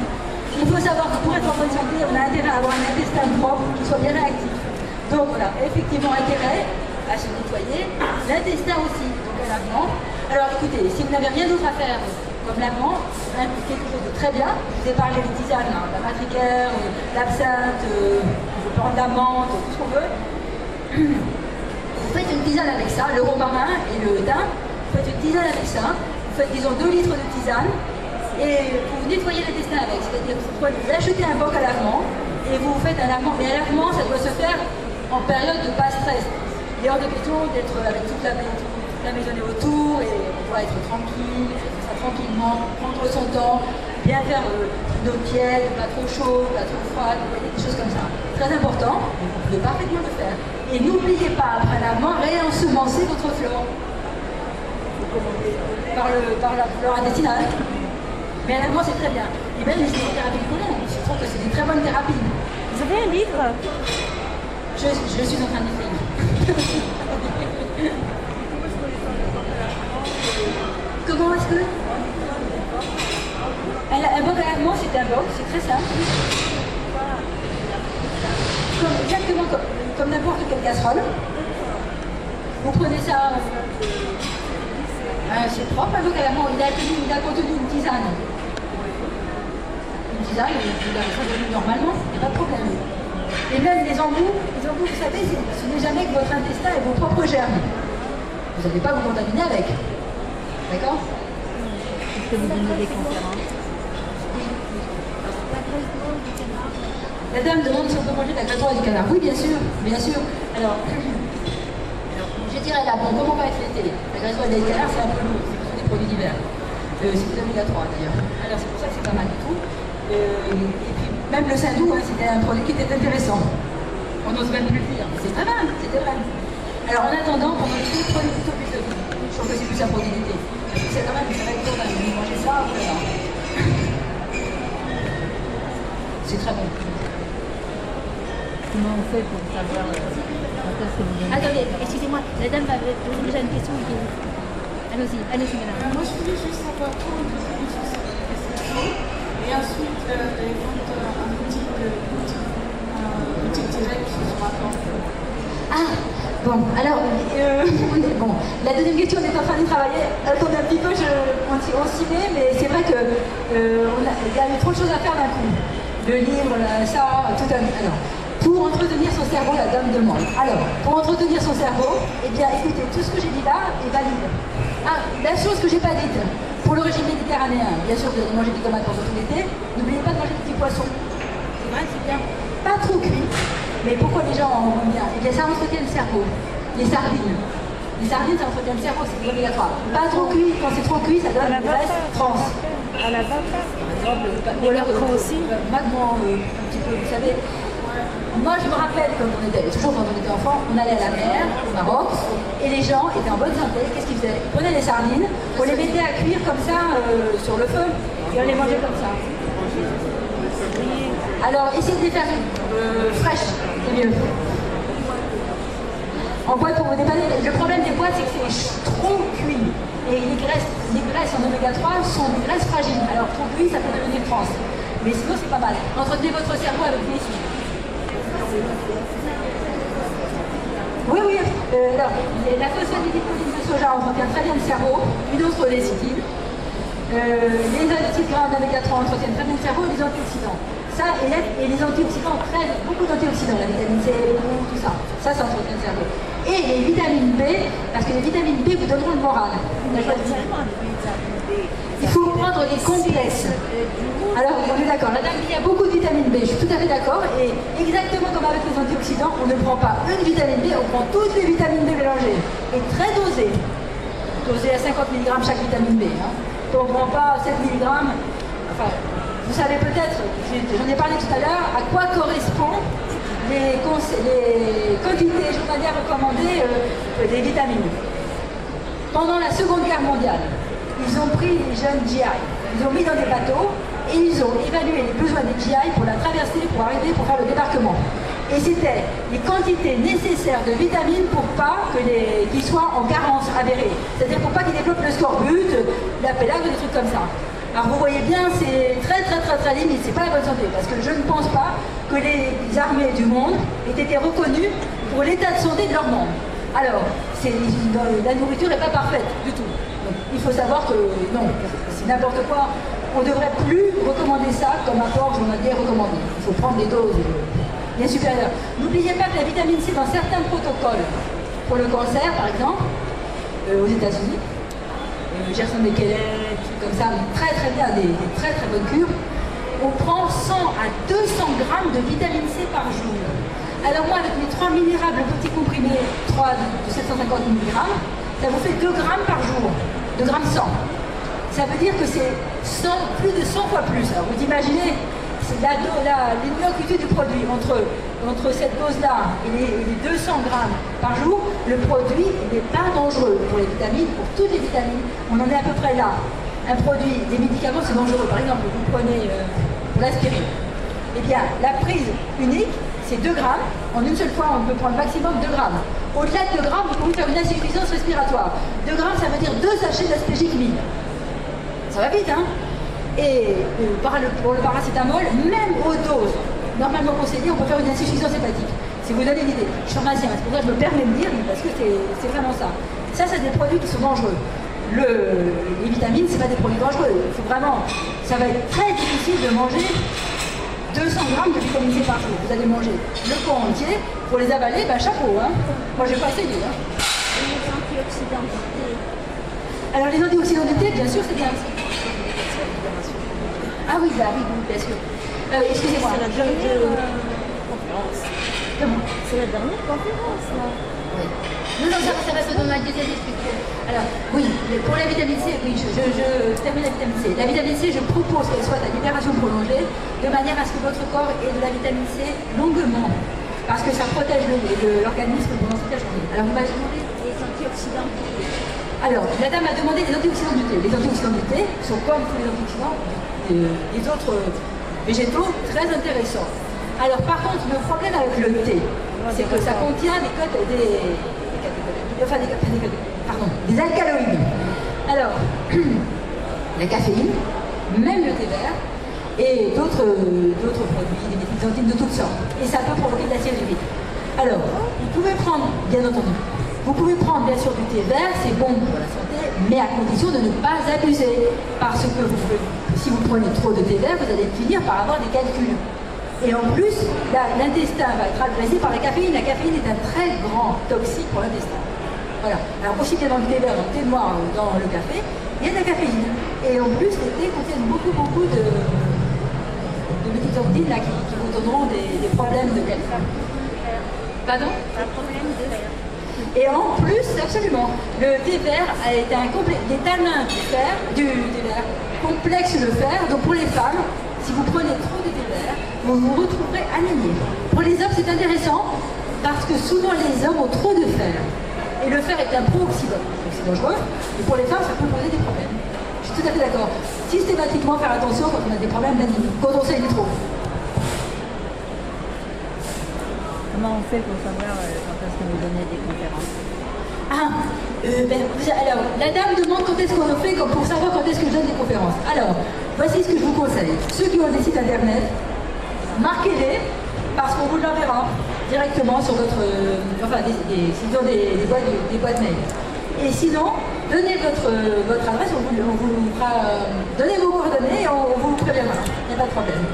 Il faut savoir que pour être en bonne santé, on a intérêt à avoir un intestin propre qui soit bien réactif. Donc voilà, effectivement intérêt à se nettoyer, l'intestin aussi, donc un lavement. Alors écoutez, si vous n'avez rien d'autre à faire comme lavement, quelque chose de très bien, je vous ai parlé des tisanes, la matricaire, l'absinthe, le plan d'amande, tout ce qu'on veut. Vous faites une tisane avec ça, le romarin et le thym, vous faites une tisane avec ça, vous faites disons 2 litres de tisane et vous nettoyez l'intestin avec, c'est-à-dire que vous achetez un boc à lavement et vous faites un lavement, mais un lavement ça doit se faire en période de pas stress. Il est hors de question d'être avec toute la maisonnée autour et on doit être tranquille, faire ça tranquillement, prendre son temps, bien faire d'eau tiède, pas trop chaude, pas trop froide, vous voyez, des choses comme ça. Très important, mais vous pouvez parfaitement le faire. Et n'oubliez pas, après un lavement, réensemencer votre flore. Par la flore intestinale. Mais un lavement, c'est très bien. Et même les thérapies du côlon, je trouve que c'est une très bonne thérapie. Vous avez un livre? Je suis en train d'écrire. Comment est-ce que... Un boc à lavement, c'est un boc, c'est très simple. Exactement comme n'importe quelle casserole. Vous prenez ça... c'est propre, un boc à lavement. Il a contenu une tisane. Une tisane, vous l'avez contenu normalement, il n'y a pas de problème. Et même les embouts, vous savez, ce n'est jamais que votre intestin et vos propres germes. Vous n'allez pas vous contaminer avec. D'accord? Est-ce que vous donnez des conférences? La dame demande si on peut manger de la grattoir du canard. Oui, bien sûr, bien sûr. Alors je dirais là, bon, comment va être l'été? La grattoir du canard, c'est un peu lourd, c'est des produits divers. C'est de l'oméga 3 d'ailleurs. Alors c'est pour ça que c'est pas mal du tout. Et puis même le saindoux, hein, c'était un produit qui était intéressant. On n'ose même plus le dire. C'est très bien, c'était vrai. Alors en attendant, pendant tout le produit plutôt plus de vie. Je trouve que c'est plus un produit d'été. C'est quand même, ça va être dur de manger ça, voilà. C'est très bon. Comment on fait pour savoir quand est-ce que vous donnez? Attendez, excusez-moi, la dame va poser déjà une question. Allez-y, madame. Moi, je voulais juste savoir comment vous avez sur cette prestation et ensuite les ventes en boutique directe sur ma plante. Ah, bon, alors, bon, la deuxième question, on est en train de travailler. Attendez un petit peu, on s'y met, mais c'est vrai que il y a trop de choses à faire d'un coup. Le livre, ça, tout un... Alors, pour entretenir son cerveau, la dame demande. Alors, pour entretenir son cerveau, eh bien, écoutez, tout ce que j'ai dit là est valide. Ah, la chose que j'ai pas dite, pour le régime méditerranéen, bien sûr, vous allez manger des tomates pendant tout l'été, n'oubliez pas de manger des petits poissons. C'est vrai, c'est bien. Pas trop cuit, mais pourquoi les gens en mangent bien? Eh bien, ça entretient le cerveau. Les sardines. Les sardines, ça entretient le cerveau, c'est obligatoire. Pas trop cuit, quand c'est trop cuit, ça donne une graisse trans. À la vapeur. Ou alors aussi, vaguement, un petit peu, vous savez. Moi, je me rappelle toujours quand on était enfant, on allait à la mer, au Maroc, et les gens étaient en bonne santé. Qu'est-ce qu'ils faisaient? Ils prenaient des sardines, on les mettait à cuire comme ça sur le feu, et on les mangeait comme ça. Alors, essayez de les faire fraîches, c'est mieux. En boîte pour vous dépanner. Le problème des boîtes, c'est que c'est trop cuit. Et les graisses en oméga 3 sont des graisses fragiles. Alors, trop cuit, ça peut devenir trans. Mais sinon, c'est pas mal. Entretenez votre cerveau avec des sucres. Oui, oui. Alors, la phosphatidylcholine de soja entretient très bien le cerveau, une autre lécithine. Les acides gras d'oméga 3 entretiennent très bien le cerveau et les antioxydants. Ça, et les antioxydants prennent beaucoup d'antioxydants, la vitamine C, tout ça. Ça entretient le cerveau. Et les vitamines B, parce que les vitamines B vous donneront le moral. Il faut prendre des complexes. Alors, on est d'accord, la dame dit il y a beaucoup de vitamine B, je suis tout à fait d'accord, et exactement comme avec les antioxydants, on ne prend pas une vitamine B, on prend toutes les vitamines B mélangées, et très dosées. Dosées à 50 mg chaque vitamine B. Hein. On ne prend pas 7 mg, enfin, vous savez peut-être, j'en ai parlé tout à l'heure, à quoi correspondent les quantités journalières recommandées des vitamines. Pendant la Seconde Guerre mondiale, ils ont pris les jeunes GI, ils ont mis dans des bateaux et ils ont évalué les besoins des GI pour la traversée, pour arriver, pour faire le débarquement. Et c'était les quantités nécessaires de vitamines pour pas qu'ils soient en carence avérée. C'est-à-dire pour pas qu'ils développent le scorbut, la pélague, des trucs comme ça. Alors vous voyez bien, c'est très limite, c'est pas la bonne santé, parce que je ne pense pas que les armées du monde aient été reconnues pour l'état de santé de leurs membres. Alors, la nourriture n'est pas parfaite du tout. Donc, il faut savoir que non, c'est n'importe quoi. On ne devrait plus recommander ça comme apport journalier recommandé. Il faut prendre des doses bien supérieures. N'oubliez pas que la vitamine C dans certains protocoles, pour le cancer par exemple, aux États-Unis, Gerson Bekele, comme ça, très bien, des très bonnes cures, on prend 100 à 200 grammes de vitamine C par jour. Alors moi, avec mes 3 milligrammes, le petit comprimé 3 de 750 mg, ça vous fait 2 grammes par jour, 2 grammes 100. Ça veut dire que c'est plus de 100 fois plus. Alors vous imaginez, l'innocuité du produit entre cette dose-là et les 200 grammes par jour, le produit n'est pas dangereux pour les vitamines, pour toutes les vitamines. On en est à peu près là. Un produit, des médicaments, c'est dangereux. Par exemple, vous prenez l'aspirine. Eh bien, la prise unique, c'est 2 grammes. En une seule fois, on peut prendre maximum 2 grammes. Au-delà de 2 grammes, vous pouvez faire une insuffisance respiratoire. 2 grammes, ça veut dire 2 sachets d'aspergite 1000. Ça va vite, hein? Et pour le paracétamol, même aux doses normalement conseillées, on peut faire une insuffisance hépatique. Si vous donnez l'idée. Je suis pharmacien, c'est pour ça que je me permets de dire, parce que c'est vraiment ça. Ça, c'est des produits qui sont dangereux. Les vitamines, c'est pas des produits dangereux. Il faut vraiment, ça va être très difficile de manger 200 grammes de vitamine C par jour. Vous allez manger le pot entier, pour les avaler, ben chapeau. Hein. Moi, j'ai pas essayé. Hein. Les antioxydants. Alors les antioxydants du thé, bien sûr, c'est bien. Ah oui, bah oui, bien sûr. Excusez-moi. C'est la dernière conférence. C'est la dernière conférence, là. Oui. Non, ça reste dans la deuxième discussion. Alors, oui, pour la vitamine C, oui, je termine la vitamine C. La vitamine C, je propose qu'elle soit à libération prolongée, de manière à ce que votre corps ait de la vitamine C longuement. Parce que ça protège l'organisme pendant toute la journée. Alors, vous m'avez demandé Les antioxydants. alors, la dame a demandé des antioxydants du thé. Les antioxydants du thé sont comme tous les antioxydants des autres végétaux très intéressants. Alors, par contre, le problème avec le thé, c'est que ça contient des alcaloïdes. Alors, la caféine, même le thé vert, et d'autres produits, des méthylxanthines de toutes sortes. Et ça peut provoquer de l'acide urique. Alors, vous pouvez prendre, bien entendu, vous pouvez prendre bien sûr du thé vert, c'est bon pour la santé, mais à condition de ne pas abuser. Parce que si vous prenez trop de thé vert, vous allez finir par avoir des calculs. Et en plus, l'intestin va être agressé par la caféine. La caféine est un très grand toxique pour l'intestin. Voilà. Alors aussi bien dans le thé vert, dans le thé noir, dans le café, il y a de la caféine. Et en plus, les thés contiennent beaucoup de méthylxanthines là, qui vous donneront des problèmes de calcium. Pardon? Un problème de fer. Et en plus, absolument, le thé vert est un complexe. Les tanins du thé vert complexent le fer. Donc pour les femmes, si vous prenez trop de thé vert, vous vous retrouverez anémié. Pour les hommes, c'est intéressant parce que souvent les hommes ont trop de fer. Et le fer est un pro-oxydant, donc c'est dangereux. Et pour les femmes, ça peut poser des problèmes. Je suis tout à fait d'accord. Systématiquement faire attention quand on a des problèmes d'anémie, quand on saigne trop. Comment on fait pour savoir quand est-ce que vous donnez des conférences? Alors, la dame demande quand est-ce qu'on le fait pour savoir quand est-ce que je donne des conférences. Alors, voici ce que je vous conseille. Ceux qui ont des sites internet, marquez-les, parce qu'on vous l'enverra directement sur votre... s'ils ont des boîtes mail. Et sinon, donnez votre adresse, on vous fera... donnez vos coordonnées et on vous préviendra. Il n'y a pas de problème.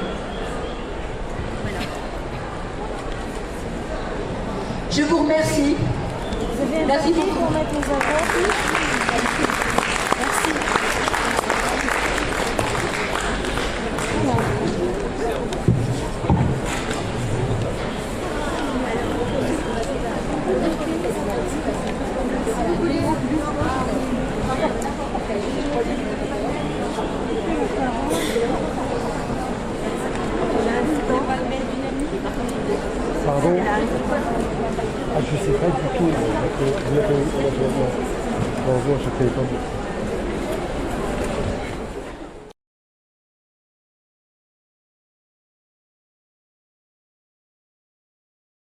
Je vous remercie. Vous avez un Merci papier beaucoup. pour mettre les adresses? Merci. Pardon? Ah, je sais pas du tout. Non, je ne sais pas.